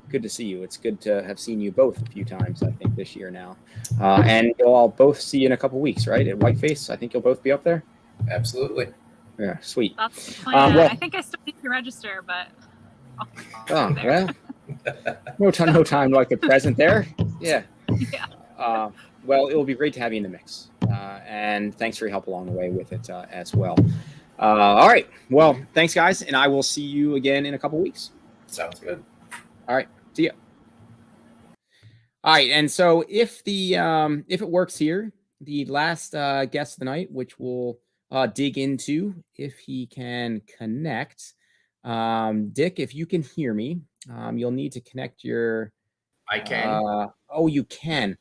A: good to see you. It's good to have seen you both a few times, I think, this year now. And you'll all both see you in a couple weeks, right? At Whiteface. I think you'll both be up there.
D: Absolutely.
A: Yeah, sweet.
E: That's the plan. Well, I think I still need to register, but
A: well, no time like the present there. Yeah.
E: Yeah.
A: Well, it will be great to have you in the mix. And thanks for your help along the way with it as well. All right. Well, thanks, guys. And I will see you again in a couple weeks.
D: Sounds good.
A: All right. See ya. All right. And so if it works here, the last guest of the night, which we'll dig into if he can connect. Dick, if you can hear me, you'll need to connect your...
F: I can.
A: Oh, you can.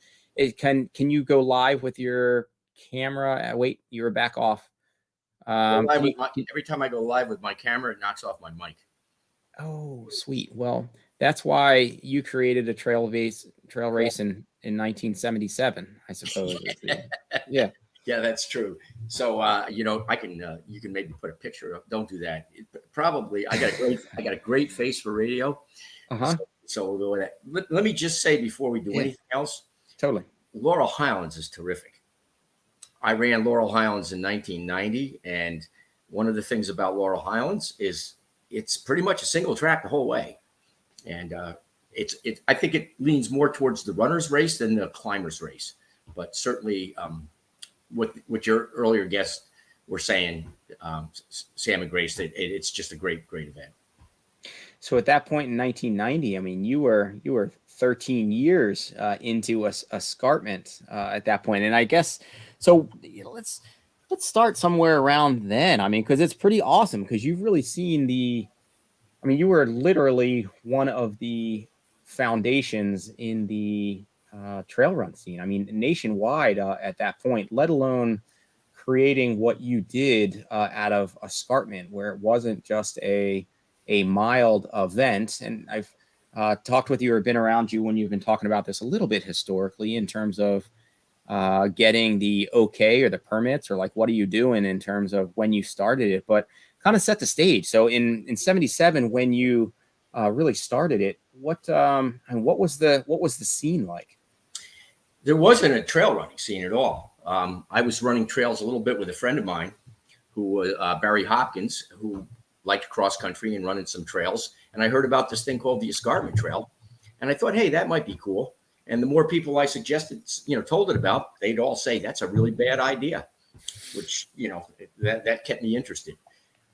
A: Can you go live with your camera? Wait, you were back off.
F: Every time I go live with my camera, it knocks off my mic.
A: Oh, sweet. Well, that's why you created a trail race in 1977, I suppose. Yeah.
F: Yeah, that's true. So I can you can maybe put a picture up. Don't do that. Probably I got a great face for radio. So we'll go with that. Let me just say before we do anything else.
A: Totally.
F: Laurel Highlands is terrific. I ran Laurel Highlands in 1990, and one of the things about Laurel Highlands is it's pretty much a single track the whole way, and I think it leans more towards the runner's race than the climber's race. But certainly, what your earlier guests were saying, Sam and Grace, that it's just a great event.
A: So at that point in 1990, I mean, you were 13 years into escarpment at that point, and I guess so. Let's start somewhere around then. I mean, because it's pretty awesome because you've really seen you were literally one of the foundations in the trail run scene. I mean, nationwide at that point, let alone creating what you did out of escarpment, where it wasn't just a mild event. And I've talked with you or been around you when you've been talking about this a little bit historically in terms of getting the okay or the permits, or like, what are you doing in terms of when you started it, but kind of set the stage. So in 77, when you really started it, what was the scene like?
F: There wasn't a trail running scene at all. I was running trails a little bit with a friend of mine who was Barry Hopkins, who liked cross country and running some trails. And I heard about this thing called the Escarpment Trail. And I thought, hey, that might be cool. And the more people I suggested, told it about, they'd all say, that's a really bad idea, which, that kept me interested.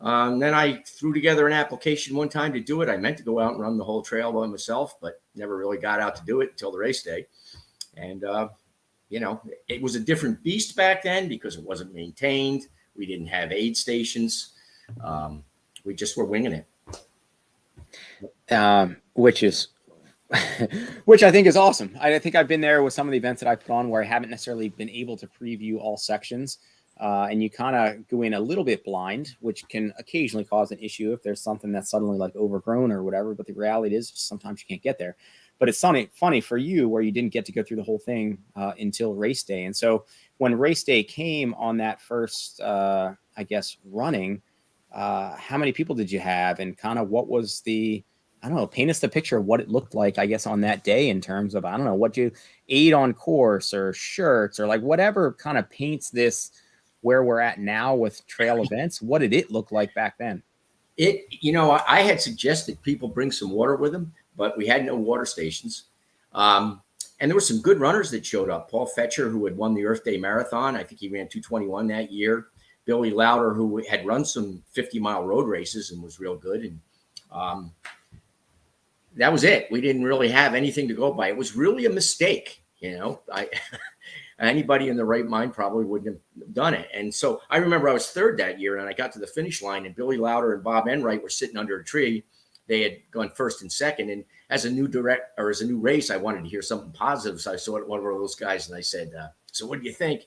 F: Then I threw together an application one time to do it. I meant to go out and run the whole trail by myself, but never really got out to do it until the race day. And, it was a different beast back then because it wasn't maintained. We didn't have aid stations. We just were winging it.
A: Which I think is awesome. I think I've been there with some of the events that I put on where I haven't necessarily been able to preview all sections. And you kind of go in a little bit blind, which can occasionally cause an issue if there's something that's suddenly like overgrown or whatever. But the reality is sometimes you can't get there. But it's funny for you where you didn't get to go through the whole thing until race day. And so when race day came on that first, running, how many people did you have, and kind of what was paint us the picture of what it looked like, I guess, on that day in terms of, what you ate on course or shirts or like whatever kind of paints this where we're at now with trail events. What did it look like back then?
F: I had suggested people bring some water with them, but we had no water stations. And there were some good runners that showed up. Paul Fetcher, who had won the Earth Day Marathon. I think he ran 2:21 that year. Billy Lauder, who had run some 50-mile road races and was real good. And that was it. We didn't really have anything to go by. It was really a mistake. Anybody in the right mind probably wouldn't have done it. And so I remember I was third that year, and I got to the finish line, and Billy Lauder and Bob Enright were sitting under a tree. they had gone first and second. And as a new race, I wanted to hear something positive. So I saw one of those guys and I said, so what do you think?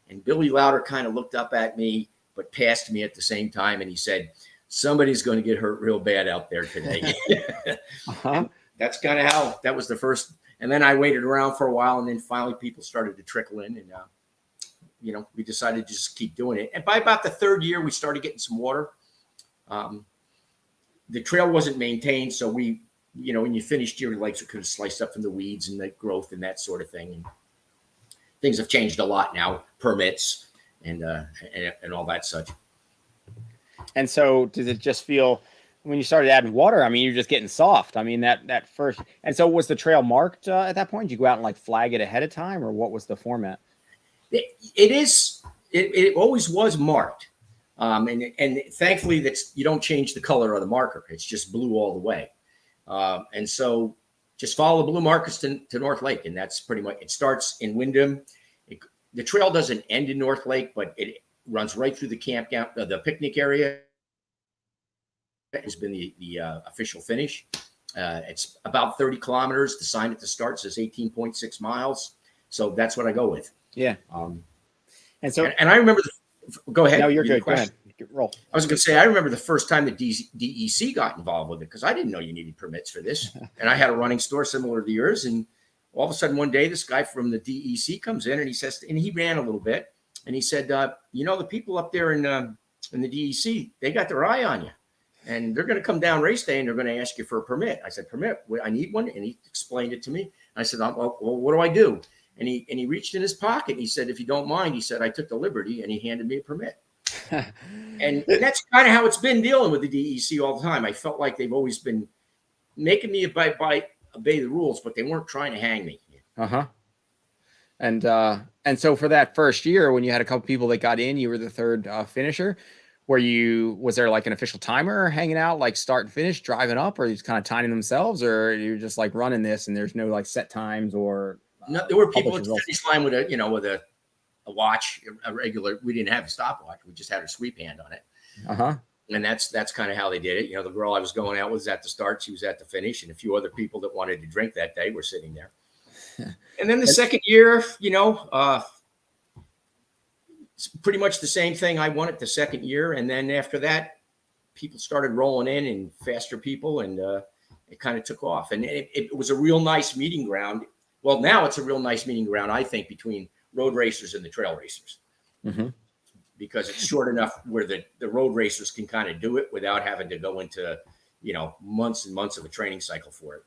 F: And Billy Lauder kind of looked up at me, but passed me at the same time. And he said, somebody's going to get hurt real bad out there today. That's kind of how that was the first. And then I waited around for a while, and then finally people started to trickle in, and we decided to just keep doing it. And by about the third year, we started getting some water. The trail wasn't maintained, so when you finished your legs were kind of sliced up from the weeds and the growth and that sort of thing. And things have changed a lot now, permits and all that such.
A: And so does it just feel when you started adding water, I mean, you're just getting soft. I mean, that first, and so was the trail marked at that point? Did you go out and like flag it ahead of time, or what was the format?
F: It always was marked. And thankfully you don't change the color of the marker. It's just blue all the way. And so just follow the blue markers to North Lake. And that's pretty much, it starts in Wyndham. The trail doesn't end in North Lake, but it runs right through the campground, the picnic area. Has been the official finish. It's about 30 kilometers. The sign at the start says 18.6 miles. So that's what I go with.
A: Yeah. And so,
F: and I remember, go ahead.
A: No, you're good. Go ahead. Roll.
F: I was going to say, I remember the first time the DEC got involved with it, because I didn't know you needed permits for this. And I had a running store similar to yours. And all of a sudden one day, this guy from the DEC comes in and he says, and he ran a little bit. And he said, the people up there in the DEC, they got their eye on you. And they're going to come down race day and they're going to ask you for a permit. I said, permit? I need one. And he explained it to me. I said, well, what do I do? And he reached in his pocket. And he said, if you don't mind, he said, I took the liberty, and he handed me a permit. And that's kind of how it's been dealing with the DEC all the time. I felt like they've always been making me obey the rules, but they weren't trying to hang me.
A: Uh-huh. And so for that first year, when you had a couple people that got in, you were the third finisher. Was there like an official timer hanging out, like start and finish, driving up, or you just kind of timing themselves, or you're just like running this and there's no like set times or?
F: No, there were people at the finish line with a watch, a regular. We didn't have a stopwatch. We just had a sweep hand on it.
A: Uh-huh.
F: And that's kind of how they did it. The girl I was going out was at the start. She was at the finish, and a few other people that wanted to drink that day were sitting there. And then the second year, it's pretty much the same thing. I won it the second year. And then after that, people started rolling in and faster people, and it kind of took off. And it was a real nice meeting ground. Well, now it's a real nice meeting ground, I think, between road racers and the trail racers. Mm-hmm. Because it's short enough where the road racers can kind of do it without having to go into, months and months of a training cycle for it.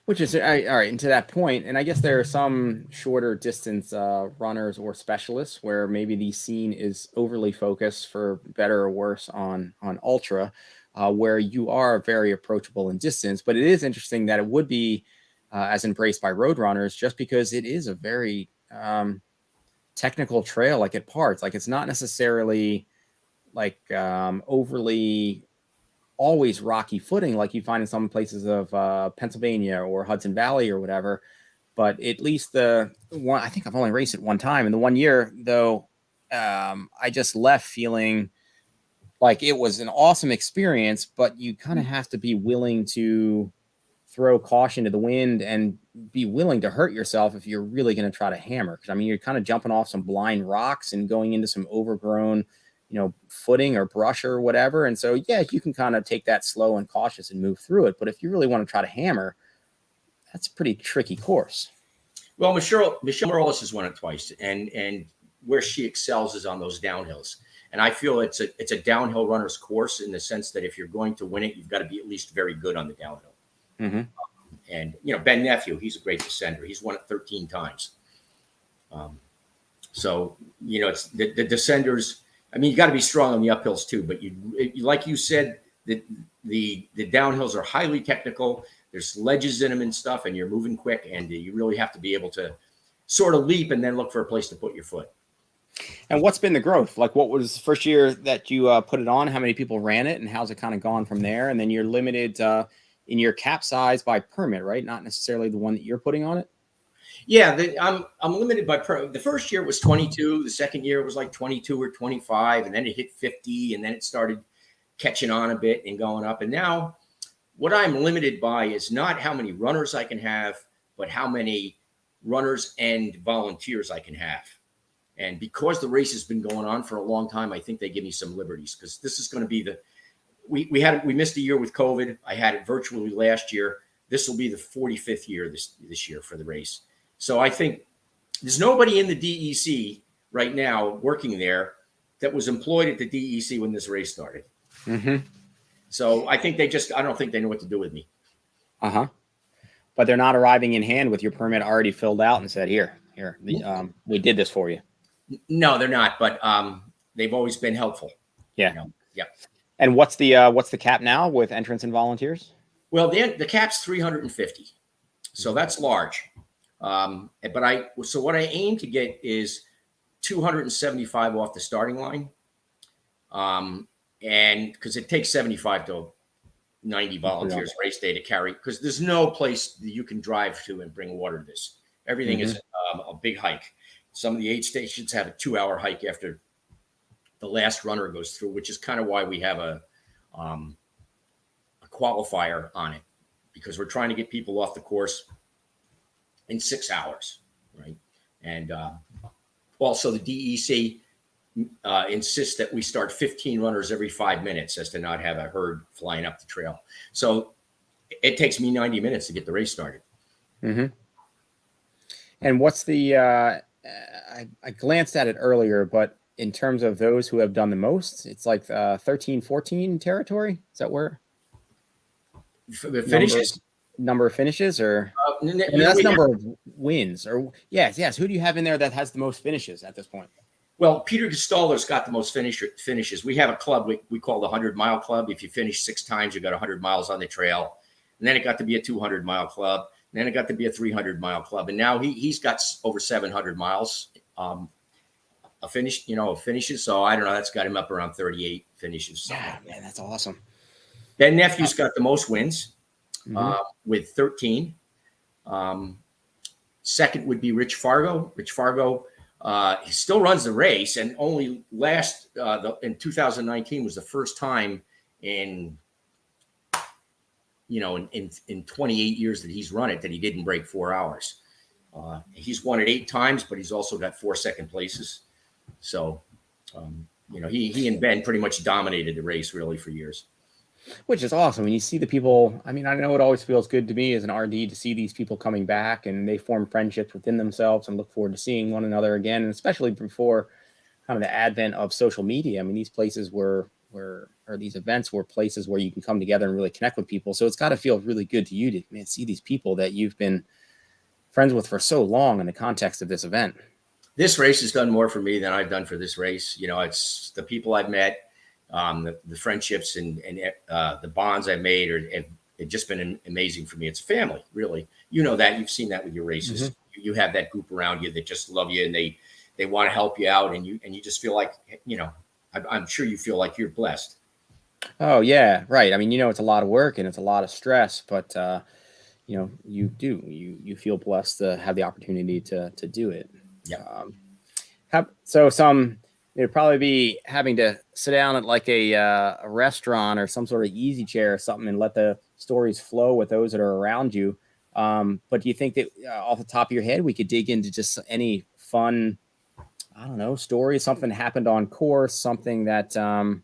A: Which is all right. And to that point, and I guess there are some shorter distance runners or specialists where maybe the scene is overly focused, for better or worse, on ultra, where you are very approachable in distance. But it is interesting that it would be as embraced by road runners, just because it is a very technical trail, like at parts. Like it's not necessarily like overly always rocky footing like you find in some places of Pennsylvania or Hudson Valley or whatever. But at least the one, I think I've only raced it one time. And the 1 year, though, I just left feeling like it was an awesome experience, but you kind of have to be willing to throw caution to the wind and be willing to hurt yourself if you're really going to try to hammer. Because, I mean, you're kind of jumping off some blind rocks and going into some overgrown, footing or brush or whatever. And so, yeah, you can kind of take that slow and cautious and move through it. But if you really want to try to hammer, that's a pretty tricky course.
F: Well, Michelle Merlis has won it twice, and where she excels is on those downhills. And I feel it's a downhill runner's course in the sense that if you're going to win it, you've got to be at least very good on the downhill. Mm-hmm. And Ben Nephew, he's a great descender. He's won it 13 times. So it's the descenders. I mean, you got to be strong on the uphills too. But you like you said, the downhills are highly technical. There's ledges in them and stuff, and you're moving quick, and you really have to be able to sort of leap and then look for a place to put your foot.
A: And what's been the growth? Like, what was the first year that you put it on? How many people ran it, and how's it kind of gone from there? And then you're limited in your cap size by permit, right? Not necessarily the one that you're putting on it.
F: Yeah, I'm limited by the first year was 22. The second year was like 22 or 25, and then it hit 50, and then it started catching on a bit and going up. And now what I'm limited by is not how many runners I can have, but how many runners and volunteers I can have. And because the race has been going on for a long time, I think they give me some liberties, because this is going to be we missed a year with COVID. I had it virtually last year. This will be the 45th year this year for the race. So I think there's nobody in the DEC right now working there that was employed at the DEC when this race started.
A: Mm-hmm.
F: So I think I don't think they know what to do with me.
A: Uh-huh. But they're not arriving in hand with your permit already filled out and said, here, we did this for you.
F: No, they're not, but they've always been helpful.
A: Yeah.
F: You know? Yeah.
A: And what's the cap now with entrants and volunteers?
F: Well, the cap's 350. So that's large. So what I aim to get is 275 off the starting line. And because it takes 75 to 90 volunteers race day to carry, because there's no place that you can drive to and bring water to this. Everything is a big hike. Some of the aid stations have a 2-hour hike after the last runner goes through, which is kind of why we have a qualifier on it, because we're trying to get people off the course in 6 hours, right? And also the DEC insists that we start 15 runners every 5 minutes, as to not have a herd flying up the trail. So it takes me 90 minutes to get the race started.
A: Mm-hmm. And what's the I glanced at it earlier, but in terms of those who have done the most, it's like 13, 14 territory. Is that where
F: the finishes?
A: Number of finishes, or that's number of wins, or yes. Who do you have in there that has the most finishes at this point?
F: Well, Peter Gastaldo's got the most finishes. We have a club we call the 100-mile club. If you finish 6 times, you got 100 miles on the trail. And then it got to be a 200-mile club. And then it got to be a 300-mile club. And now he's got over 700 miles finishes. So I don't know. That's got him up around 38 finishes.
A: Yeah, man, that's awesome.
F: Ben Nephew's got the most wins with 13. Second would be Rich Fargo. Rich Fargo. He still runs the race, and only in 2019 was the first time in 28 years that he's run it that he didn't break 4 hours. He's won it 8 times, but he's also got 4 second places. So, he and Ben pretty much dominated the race really for years.
A: Which is awesome. When you see the people, I mean, I know it always feels good to me as an RD to see these people coming back, and they form friendships within themselves and look forward to seeing one another again. And especially before kind of the advent of social media. I mean, these places these events were places where you can come together and really connect with people. So it's got to feel really good to you to see these people that you've been friends with for so long in the context of this event.
F: This race has done more for me than I've done for this race. It's the people I've met. The friendships and the bonds I made have just been amazing for me. It's family, really. That you've seen that with your races. Mm-hmm. You have that group around you that just love you, and they want to help you out, and you just feel like, I'm sure you feel like you're blessed.
A: Oh yeah, right. I mean, it's a lot of work and it's a lot of stress, but you feel blessed to have the opportunity to do it.
F: Yeah.
A: They'd probably be having to sit down at like a restaurant or some sort of easy chair or something and let the stories flow with those that are around you. But do you think that off the top of your head, we could dig into just any fun, story, something that happened on course, something that, kind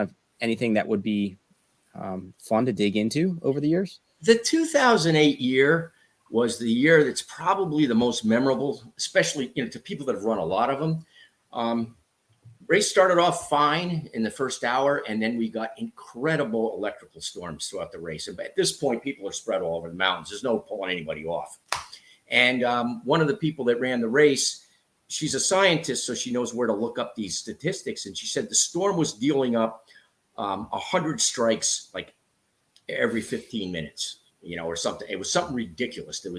A: of anything that would be fun to dig into over the years?
F: The 2008 year was the year that's probably the most memorable, especially, to people that have run a lot of them. Race started off fine in the first hour, and then we got incredible electrical storms throughout the race. And at this point, people are spread all over the mountains. There's no pulling anybody off. And one of the people that ran the race, she's a scientist, so she knows where to look up these statistics. And she said the storm was dealing up 100 strikes like every 15 minutes, or something. It was something ridiculous. It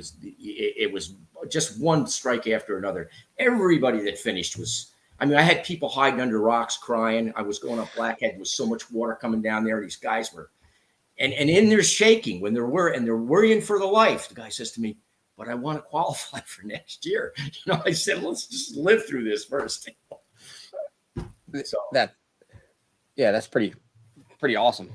F: was just one strike after another. Everybody that finished I had people hiding under rocks crying. I was going up Blackhead with so much water coming down there. These guys were, and in there shaking when they're worrying for their life. The guy says to me, "But I want to qualify for next year." I said, "Let's just live through this first." So
A: that's pretty awesome.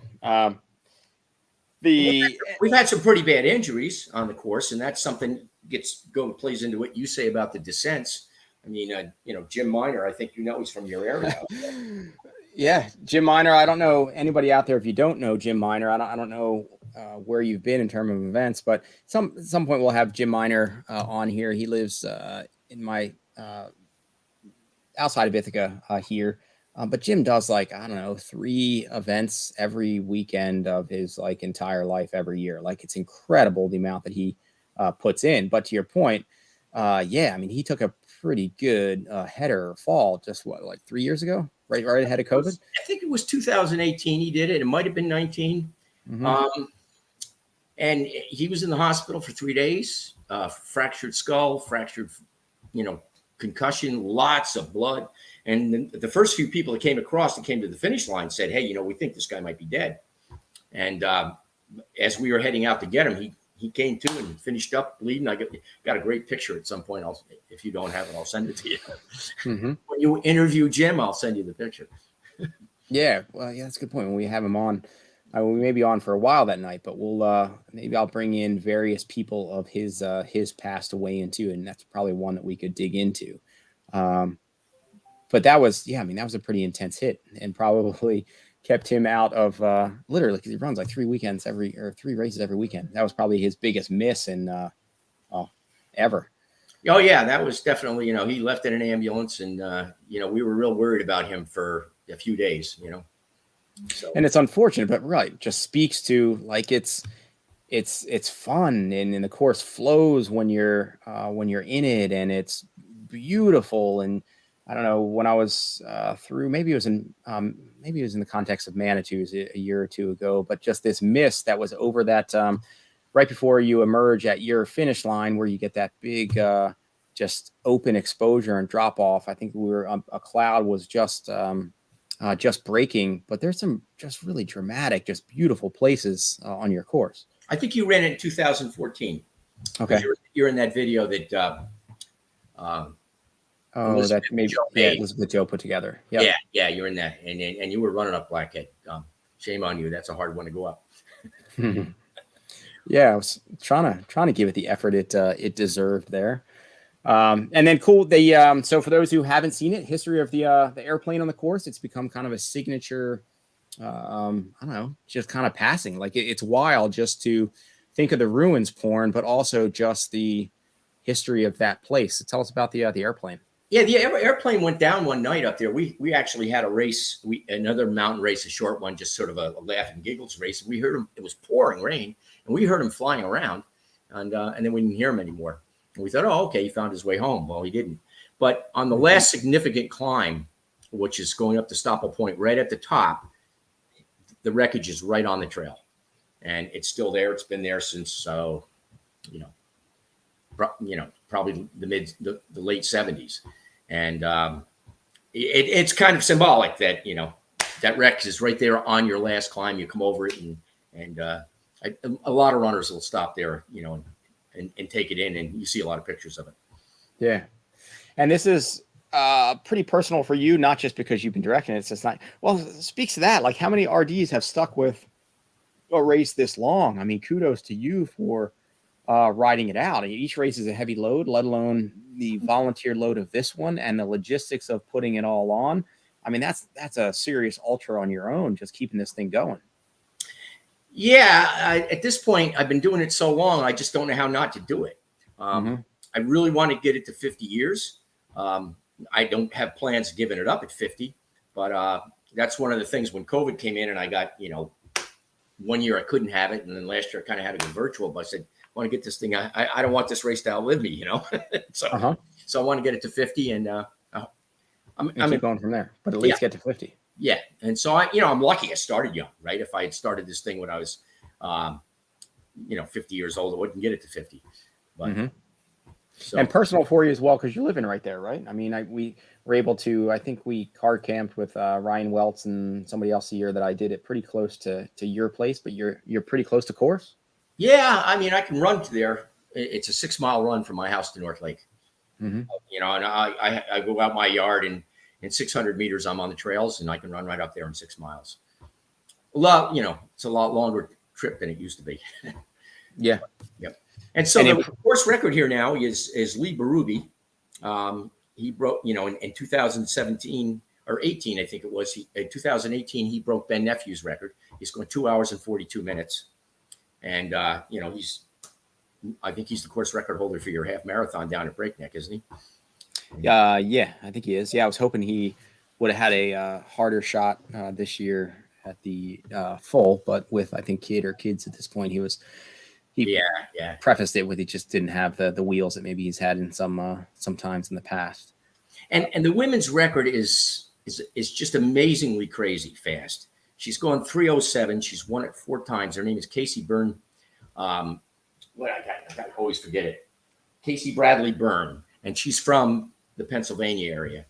F: We've had some pretty bad injuries on the course, and that's something plays into what you say about the descents. I mean, Jim Miner, I think he's from your area.
A: Yeah, Jim Miner. I don't know anybody out there. If you don't know Jim Miner, I don't know where you've been in terms of events, but some point we'll have Jim Miner on here. He lives in my outside of Ithaca here. But Jim does 3 events every weekend of his entire life every year. It's incredible the amount that he puts in. But to your point, he took a pretty good header fall just 3 years ago, right ahead of COVID.
F: I think it was 2018 he did it. It might have been 19.
A: Mm-hmm.
F: And he was in the hospital for 3 days, fractured skull, fractured, concussion, lots of blood. And the first few people that came across and came to the finish line said, hey, we think this guy might be dead. And as we were heading out to get him, he came to and finished up bleeding. I got a great picture at some point. If you don't have it, I'll send it to you.
A: Mm-hmm.
F: When you interview Jim, I'll send you the picture.
A: Yeah, well, that's a good point. When we have him on, we may be on for a while that night, but we'll maybe I'll bring in various people of his passed away into, and that's probably one that we could dig into. But that was a pretty intense hit, and probably kept him out of literally, because he runs 3 weekends 3 races every weekend. That was probably his biggest miss in ever.
F: Oh yeah, that was definitely, he left in an ambulance, and we were real worried about him for a few days, So.
A: And it's unfortunate, but right, just speaks to it's fun, and the course flows when you're in it, and it's beautiful. And I don't know, when I was through, maybe it was in the context of Manitou's a year or two ago, but just this mist that was over that right before you emerge at your finish line, where you get that big just open exposure and drop off. I think we were a cloud was just breaking, but there's some just really dramatic, just beautiful places on your course.
F: I think you ran it in 2014.
A: Okay,
F: you're in that video that.
A: That maybe Elizabeth Joe put together. Yep.
F: Yeah, you're in that, and you were running up Blackhead. Shame on you. That's a hard one to go up.
A: Yeah, I was trying to give it the effort it deserved there. And then cool. So for those who haven't seen it, history of the airplane on the course, it's become kind of a signature. I don't know, just kind of passing. It's wild just to think of the ruins porn, but also just the history of that place. So tell us about the airplane.
F: Yeah, the airplane went down one night up there. We actually had a race, another mountain race, a short one, just sort of a laugh and giggles race. And we heard him. It was pouring rain, and we heard him flying around, and then we didn't hear him anymore. And we thought, oh, okay, he found his way home. Well, he didn't. But on the last significant climb, which is going up to Stopple Point, right at the top, the wreckage is right on the trail, and it's still there. It's been there since probably the late 70s. And it's kind of symbolic that, that wreck is right there on your last climb. You come over it, and a lot of runners will stop there, and take it in, and you see a lot of pictures of it. Yeah.
A: And this is pretty personal for you, not just because you've been directing it. It's just not, well, it speaks to that. How many RDs have stuck with a race this long? I mean, kudos to you for riding it out. Each race is a heavy load, let alone the volunteer load of this one and the logistics of putting it all on. I mean, that's a serious ultra on your own, just keeping this thing going.
F: Yeah. At this point, I've been doing it so long, I just don't know how not to do it. I really want to get it to 50 years. I don't have plans of giving it up at 50, but that's one of the things when COVID came in and I got, 1 year I couldn't have it. And then last year I kind of had to go virtual, but I said, I want to get this thing. I don't want this race to outlive me, So I want to get it to 50, and I'm
A: keep going from there, but at least get to 50.
F: Yeah, and so I'm lucky I started young, right? If I had started this thing when I was, 50 years old, I wouldn't get it to 50. But so.
A: And personal for you as well, because you're living right there, right? I mean, we were able to. I think we card camped with Ryan Welts and somebody else a year that I did it pretty close to your place, but you're pretty close to course.
F: Yeah, I mean, I can run to there. It's a 6-mile run from my house to North Lake. And I go out my yard, and in 600 meters, I'm on the trails, and I can run right up there in 6 miles. It's a lot longer trip than it used to be.
A: Yeah.
F: Yep. And so
A: And
F: the course record here now is Lee Berube. He broke, in 2017 or 18, I think it was. In 2018, he broke Ben Nephew's record. He's going 2 hours and 42 minutes. And, I think he's the course record holder for your half marathon down at Breakneck, isn't he?
A: Yeah, I think he is. Yeah, I was hoping he would have had a harder shot this year at the full, but with, I think, kids at this point, he prefaced it with he just didn't have the wheels that maybe he's had in sometimes in the past.
F: And the women's record is just amazingly crazy fast. She's going 3:07. She's won it 4 times. Her name is Casey Byrne. I always forget it. Casey Bradley Byrne, and she's from the Pennsylvania area.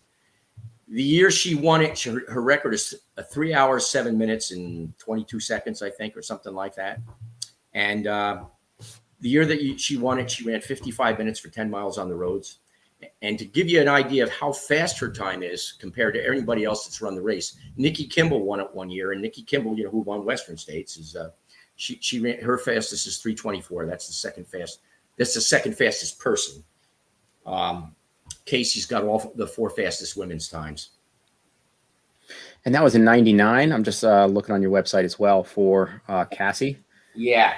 F: The year she won it, her record is 3 hours, 7 minutes, and 22 seconds, I think, or something like that. And the year that she won it, she ran 55 minutes for 10 miles on the roads. And to give you an idea of how fast her time is compared to anybody else that's run the race, Nikki Kimball won it one year. And Nikki Kimball, who won Western States, is she ran, her fastest is 3:24. That's the second fastest person. Casey's got all the 4 fastest women's times.
A: And that was in 99. I'm just looking on your website as well for Cassie.
F: Yeah.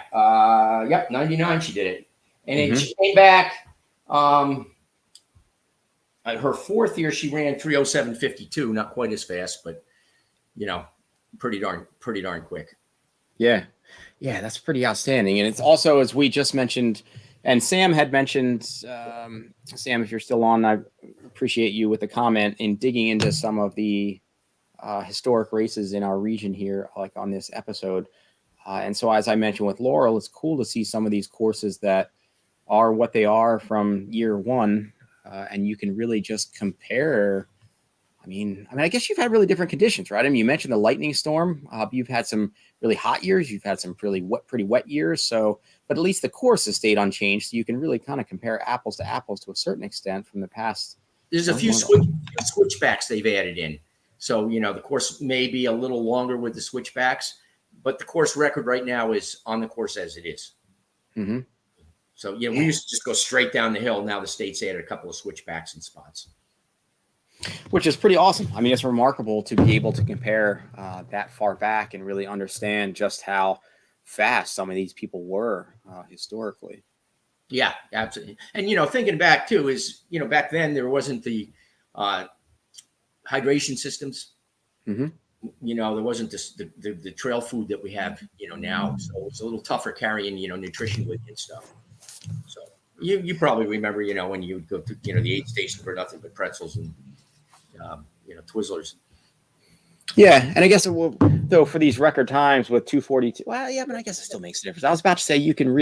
F: 99 she did it. And then she came back. Her 4th year, she ran 3:07:52. Not quite as fast, but, pretty darn quick.
A: Yeah. Yeah, that's pretty outstanding. And it's also, as we just mentioned, and Sam had mentioned, Sam, if you're still on, I appreciate you with the comment in digging into some of the historic races in our region here, like on this episode. And so, as I mentioned with Laurel, it's cool to see some of these courses that are what they are from year one. And you can really just compare. I mean, I guess you've had really different conditions, right? I mean, you mentioned the lightning storm. You've had some really hot years. You've had some really pretty wet years. So, but at least the course has stayed unchanged. So you can really kind of compare apples to apples to a certain extent from the past.
F: There's a few switchbacks they've added in. So, the course may be a little longer with the switchbacks, but the course record right now is on the course as it is.
A: Mm-hmm.
F: So, we used to just go straight down the hill. Now the state's added a couple of switchbacks and spots.
A: Which is pretty awesome. I mean, it's remarkable to be able to compare that far back and really understand just how fast some of these people were historically.
F: Yeah, absolutely. And, thinking back too is, back then there wasn't the hydration systems.
A: Mm-hmm.
F: There wasn't the trail food that we have, now. So it's a little tougher carrying, nutrition with you and stuff. So you probably remember, when you would go to, the aid station for nothing but pretzels and, Twizzlers.
A: Yeah. And I guess, though, for these record times with 2:42, well, yeah, but I guess it still makes a difference. I was about to say you can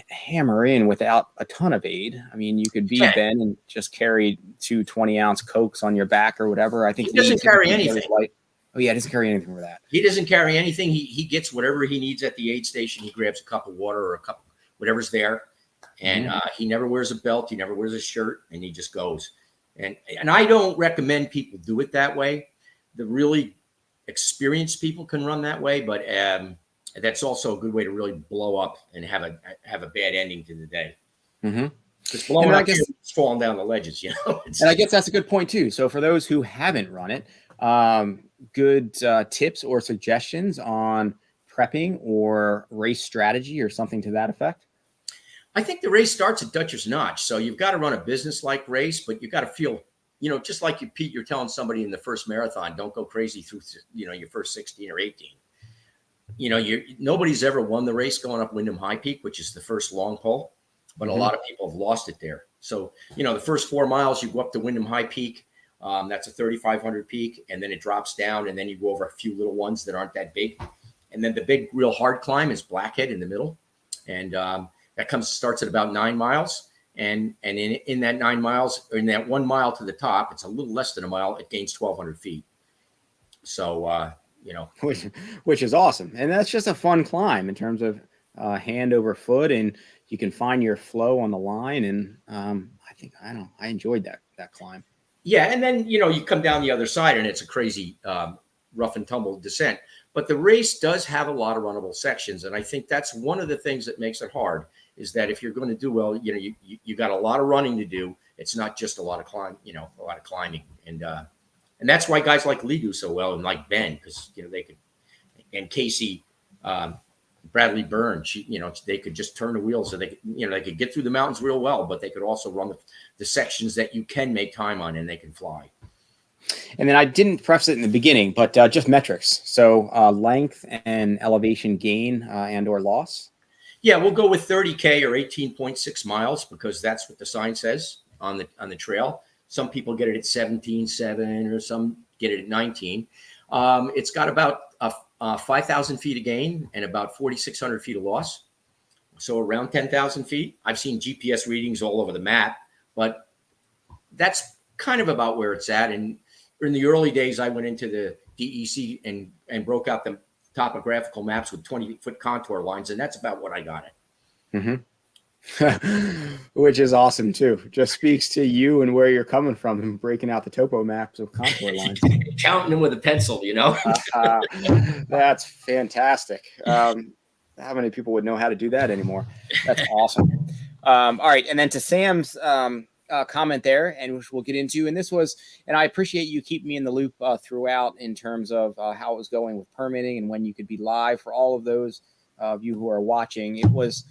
A: hammer in without a ton of aid. I mean, you could be Ben and just carry 2 20-ounce Cokes on your back or whatever. I think
F: he doesn't carry anything.
A: Oh, yeah, he doesn't carry anything for that.
F: He doesn't carry anything. He gets whatever he needs at the aid station. He grabs a cup of water or a cup, whatever's there. And he never wears a belt. He never wears a shirt, and he just goes. And I don't recommend people do it that way. The really experienced people can run that way, but that's also a good way to really blow up and have a bad ending to the day.
A: Mm-hmm.
F: Just blowing up, it's falling down the ledges,
A: And I guess that's a good point too. So for those who haven't run it, good tips or suggestions on prepping or race strategy or something to that effect?
F: I think the race starts at Dutcher's Notch. So you've got to run a business-like race, but you've got to feel, just like Pete, you're telling somebody in the first marathon, don't go crazy through, your first 16 or 18. Nobody's ever won the race going up Windham High Peak, which is the first long pole, but a lot of people have lost it there. So, the first 4 miles, you go up to Windham High Peak. That's a 3,500 peak, and then it drops down, and then you go over a few little ones that aren't that big. And then the big, real hard climb is Blackhead in the middle. And, that starts at about 9 miles. And in that 9 miles, or in that 1 mile to the top, it's a little less than a mile. It gains 1,200 feet. So,
A: which is awesome. And that's just a fun climb in terms of hand over foot, and you can find your flow on the line. And I enjoyed that climb.
F: Yeah. And then, you come down the other side and it's a crazy rough and tumble descent. But the race does have a lot of runnable sections, and I think that's one of the things that makes it hard. Is that if you're going to do well, you got a lot of running to do. It's not just a lot of climbing, and that's why guys like Lee do so well, and like Ben, because they could, and Casey, Bradley Byrne, they could just turn the wheels, so they could get through the mountains real well, but they could also run the sections that you can make time on, and they can fly.
A: And then I didn't preface it in the beginning, but just metrics. So length and elevation gain and or loss.
F: Yeah, we'll go with 30K or 18.6 miles because that's what the sign says on the trail. Some people get it at 17.7 or some get it at 19. It's got about 5,000 feet of gain and about 4,600 feet of loss. So around 10,000 feet. I've seen GPS readings all over the map, but that's kind of about where it's at. And in the early days, I went into the DEC and broke out the topographical maps with 20-foot contour lines, and that's about what I got it.
A: Mm-hmm. Which is awesome too. Just speaks to you and where you're coming from and breaking out the topo maps with contour lines.
F: Counting them with a pencil,
A: That's fantastic. How many people would know how to do that anymore? That's awesome. All right, and then to Sam's comment there, and which we'll get into. And I appreciate you keeping me in the loop throughout in terms of how it was going with permitting and when you could be live. For all of those of you who are watching, it was,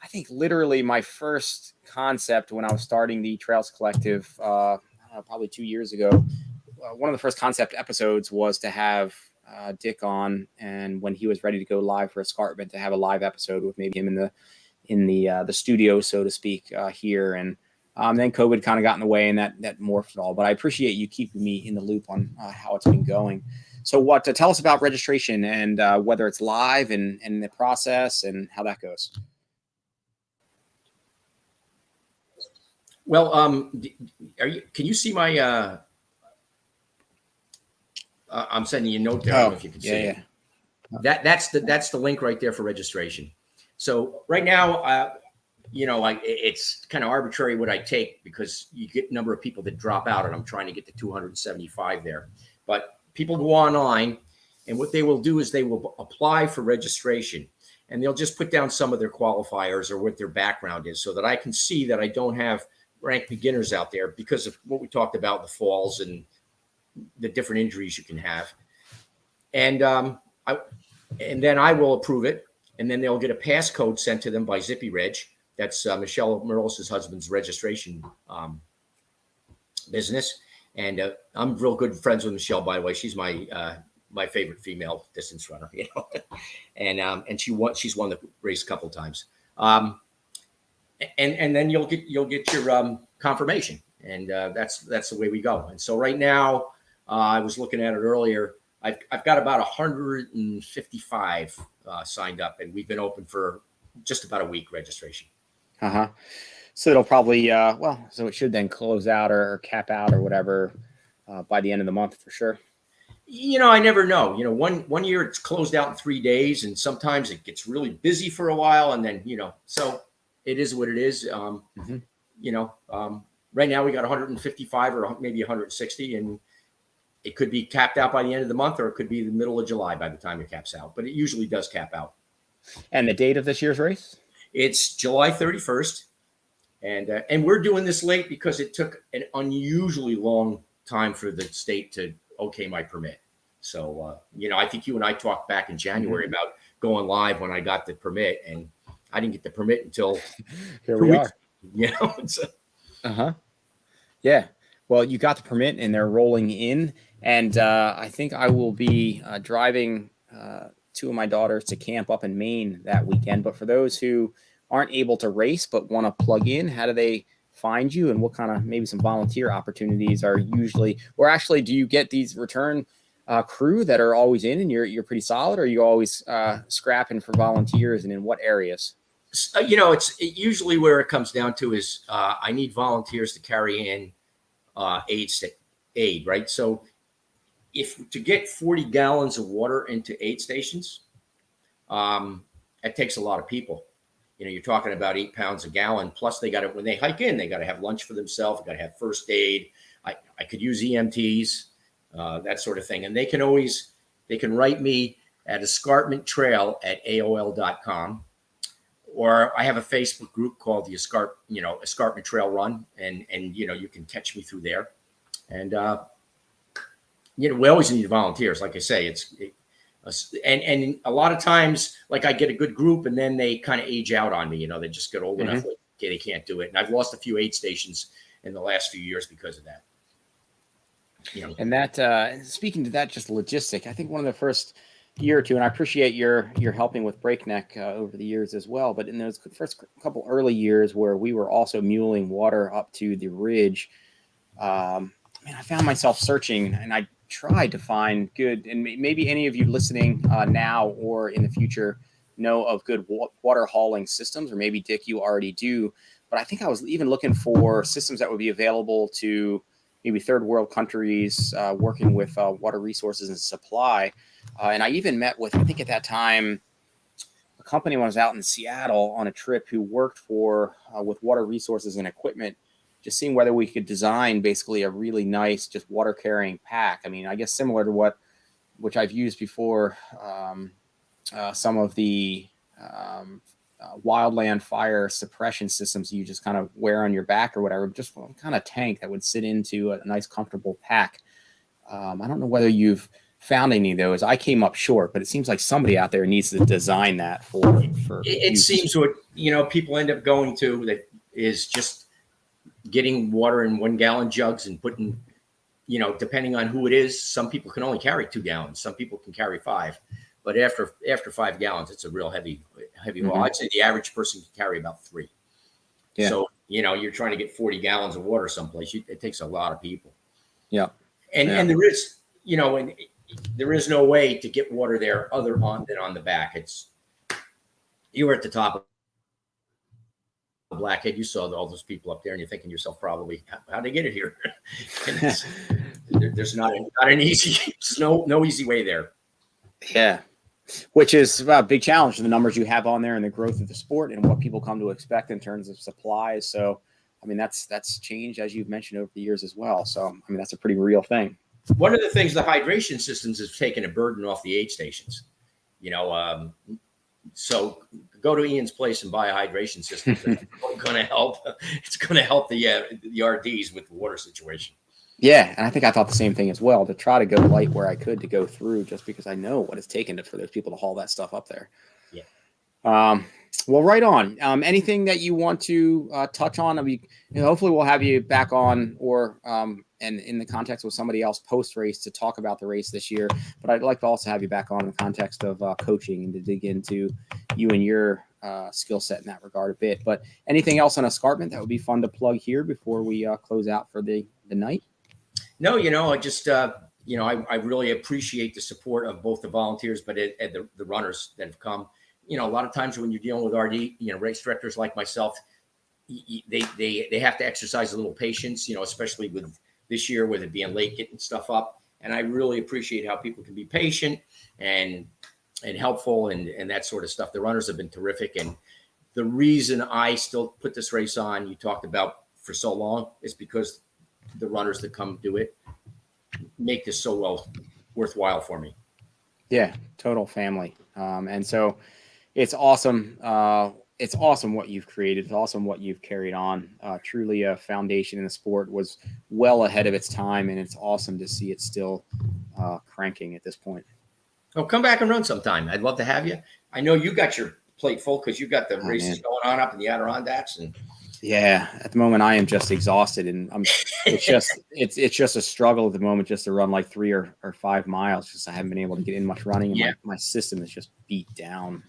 A: I think, literally my first concept when I was starting the Trails Collective, probably 2 years ago. One of the first concept episodes was to have Dick on, and when he was ready to go live for Escarpment, to have a live episode with maybe him in the studio, so to speak, here. And then COVID kind of got in the way, and that morphed it all. But I appreciate you keeping me in the loop on how it's been going. So tell us about registration and whether it's live and the process and how that goes.
F: Well, can you see my, I'm sending you a note there. I don't know if you can see it. That's the link right there for registration. So right now, it's kind of arbitrary what I take because you get a number of people that drop out, and I'm trying to get to 275 there. But people go online, and what they will do is they will apply for registration, and they'll just put down some of their qualifiers or what their background is so that I can see that I don't have ranked beginners out there because of what we talked about, the falls and the different injuries you can have. And then I will approve it, and then they'll get a passcode sent to them by Zippy Reg. That's Michelle Merlis' husband's registration business. And I'm real good friends with Michelle, by the way. She's my favorite female distance runner, and she's won the race a couple of times. And then you'll get your confirmation, and that's the way we go. And so right now, I was looking at it earlier. I've got about 155 signed up, and we've been open for just about a week registration.
A: So it'll probably so it should then close out or cap out or whatever by the end of the month for sure.
F: I never know. One year it's closed out in 3 days, and sometimes it gets really busy for a while, and then so it is what it is. Right now we got 155 or maybe 160, and it could be capped out by the end of the month, or it could be the middle of July by the time it caps out. But it usually does cap out.
A: And the date of this year's race?
F: It's July 31st, and we're doing this late because it took an unusually long time for the state to okay my permit. So I think you and I talked back in January about going live when I got the permit, and I didn't get the permit until
A: here we are. Yeah. Well, you got the permit, and they're rolling in, and I think I will be driving two of my daughters to camp up in Maine that weekend. But for those who aren't able to race but want to plug in, how do they find you, and what kind of maybe some volunteer opportunities are usually, or actually do you get these return crew that are always in and you're pretty solid, or are you always scrapping for volunteers, and in what areas?
F: It's usually where it comes down to is I need volunteers to carry in aid, right? So if to get 40 gallons of water into aid stations, it takes a lot of people. You're talking about 8 pounds a gallon. Plus, they got to, when they hike in, they got to have lunch for themselves. Got to have first aid. I could use EMTs, that sort of thing. And they can write me at Escarpment Trail at AOL.com. Or I have a Facebook group called the Escarpment Trail Run, and you can catch me through there. And we always need volunteers. Like I say, and a lot of times, like I get a good group, and then they kind of age out on me. They just get old enough, like, okay, they can't do it. And I've lost a few aid stations in the last few years because of that.
A: And that speaking to that, just logistic, I think one of the first year or two, and I appreciate your helping with Breakneck over the years as well, but in those first couple early years where we were also muling water up to the ridge, I found myself searching, and I tried to find good, and maybe any of you listening now or in the future know of good water hauling systems, or maybe Dick, you already do, but I think I was even looking for systems that would be available to maybe third world countries working with water resources and supply. And I even met with, I think at that time, a company when I was out in Seattle on a trip who worked with water resources and equipment, just seeing whether we could design basically a really nice, just water carrying pack. I guess similar to which I've used before, some of the wildland fire suppression systems you just kind of wear on your back or whatever, just one kind of tank that would sit into a nice, comfortable pack. I don't know whether you've found any of those. I came up short, but it seems like somebody out there needs to design that for
F: it seems what people end up going to, that is just getting water in 1 gallon jugs and putting, depending on who it is, some people can only carry 2 gallons, some people can carry 5, but after 5 gallons, it's a real heavy haul. I'd say the average person can carry about 3. Yeah. So you're trying to get 40 gallons of water someplace, it takes a lot of people.
A: Yeah.
F: And there is and there is no way to get water there other than on the back. You were at the top of the Blackhead. You saw all those people up there, and you're thinking to yourself, probably, how'd they get it here? There's not an easy, no easy way there.
A: Yeah, which is a big challenge. The numbers you have on there and the growth of the sport and what people come to expect in terms of supplies. So, that's changed, as you've mentioned, over the years as well. So, that's a pretty real thing.
F: One of the things, the hydration systems has taken a burden off the aid stations. So go to Ian's place and buy a hydration system. It's going to help. It's going to help the RDs with the water situation.
A: Yeah, and I think I thought the same thing as well, to try to go light where I could to go through, just because I know what it's taken for those people to haul that stuff up there.
F: Yeah.
A: Well, right on. Anything that you want to touch on? Hopefully we'll have you back on, or and in the context with somebody else post race to talk about the race this year. But I'd like to also have you back on in the context of coaching and to dig into you and your skill set in that regard a bit. But anything else on Escarpment that would be fun to plug here before we close out for the night?
F: No, I just I really appreciate the support of both the volunteers, but the runners that have come. A lot of times when you're dealing with RD, race directors like myself, they have to exercise a little patience, especially with this year with it being late getting stuff up. And I really appreciate how people can be patient and helpful and that sort of stuff. The runners have been terrific. And the reason I still put this race on, you talked about for so long, is because the runners that come do it make this so worthwhile for me.
A: Yeah, total family. And so it's awesome. It's awesome what you've created. It's awesome what you've carried on. Truly a foundation in the sport, was well ahead of its time, and it's awesome to see it still cranking at this point.
F: Oh, come back and run sometime. I'd love to have you. I know you got your plate full because you've got the races going on up in the Adirondacks. And
A: yeah, at the moment I am just exhausted, and it's just a struggle at the moment just to run like 3 or 5 miles. Just I haven't been able to get in much running, and my system is just beat down.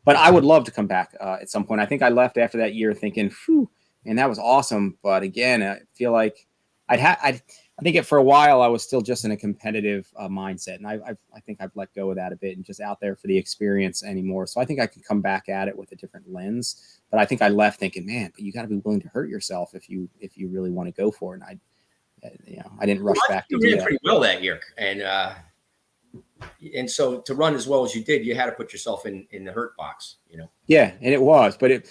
A: But I would love to come back at some point. I think I left after that year thinking, "Phew," and that was awesome. But again, I feel like I think for a while I was still just in a competitive mindset, and I think I've let go of that a bit and just out there for the experience anymore. So I think I can come back at it with a different lens. But I think I left thinking, man, but you got to be willing to hurt yourself if you really want to go for it. And I didn't rush back.
F: You ran pretty well that year, and so to run as well as you did, you had to put yourself in the hurt box,
A: Yeah, and it was, but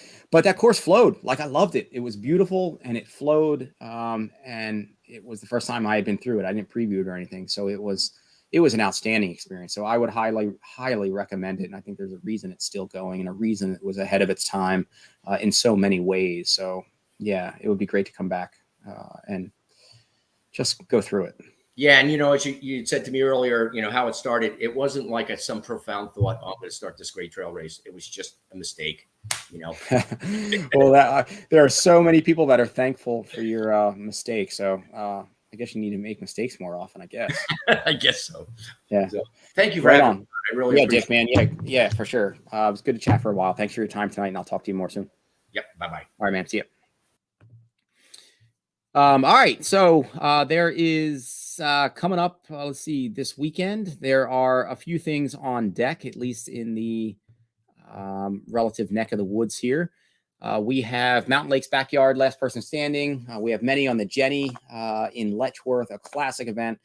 A: that course flowed. Like I loved it. It was beautiful and it flowed. And it was the first time I had been through it. I didn't preview it or anything, so it was it was an outstanding experience. So I would highly recommend it. And I think there's a reason it's still going and a reason it was ahead of its time in so many ways. So yeah, it would be great to come back and just go through it.
F: Yeah, and as you said to me earlier, how it started. It wasn't like some profound thought. Oh, I'm going to start this great trail race. It was just a mistake.
A: Well, there are so many people that are thankful for your mistake. So I guess you need to make mistakes more often, I guess.
F: I guess so.
A: Yeah.
F: So, thank you for
A: Right
F: having
A: on.
F: me. I really appreciate
A: Dick, man. Yeah, for sure. It was good to chat for a while. Thanks for your time tonight, and I'll talk to you more soon.
F: Yep. Bye-bye.
A: All right, man. See you. All right. So there is coming up, let's see, this weekend, there are a few things on deck, at least in the relative neck of the woods here. We have Mountain Lake's Backyard, Last Person Standing. We have many on the Jenny in Letchworth, a classic event.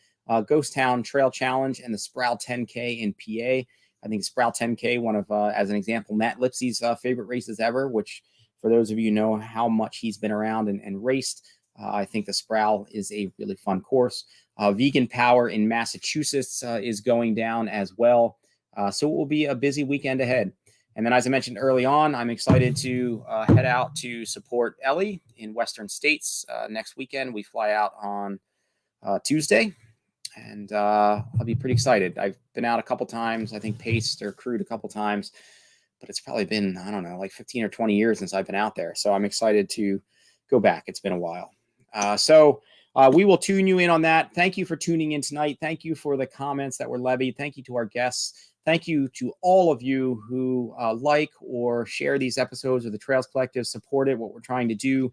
A: Ghost Town Trail Challenge and the Sproul 10K in PA. I think Sproul 10K, one of, as an example, Matt Lipsey's favorite races ever, which for those of you know how much he's been around and raced, I think the Sproul is a really fun course. Vegan Power in Massachusetts is going down as well. So it will be a busy weekend ahead. And then, as I mentioned early on, I'm excited to head out to support Ellie in Western States next weekend. We fly out on Tuesday, and I'll be pretty excited. I've been out a couple times, I think paced or crewed a couple times, but it's probably been, I don't know, like 15 or 20 years since I've been out there. So I'm excited to go back. It's been a while. So we will tune you in on that. Thank you for tuning in tonight. Thank you for the comments that were levied. Thank you to our guests. Thank you to all of you who like or share these episodes of the Trails Collective, support it, what we're trying to do.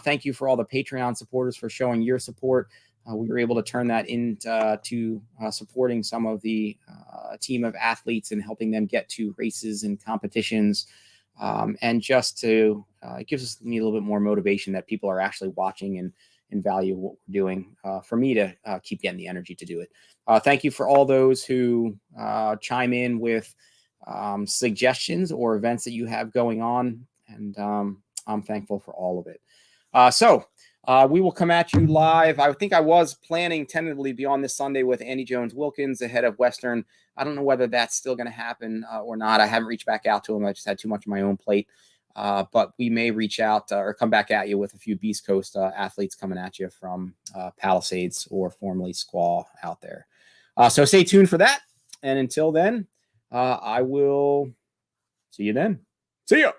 A: Thank you for all the Patreon supporters for showing your support. We were able to turn that into supporting some of the team of athletes and helping them get to races and competitions. And just to, it gives me a little bit more motivation that people are actually watching and value what we're doing for me to keep getting the energy to do it. Thank you for all those who chime in with suggestions or events that you have going on. And I'm thankful for all of it. So we will come at you live. I think I was planning tentatively beyond this Sunday with Andy Jones Wilkins ahead of Western. I don't know whether that's still going to happen or not. I haven't reached back out to him. I just had too much on my own plate. But we may reach out or come back at you with a few Beast Coast athletes coming at you from Palisades or formerly Squaw out there. So stay tuned for that. And until then, I will see you then. See ya.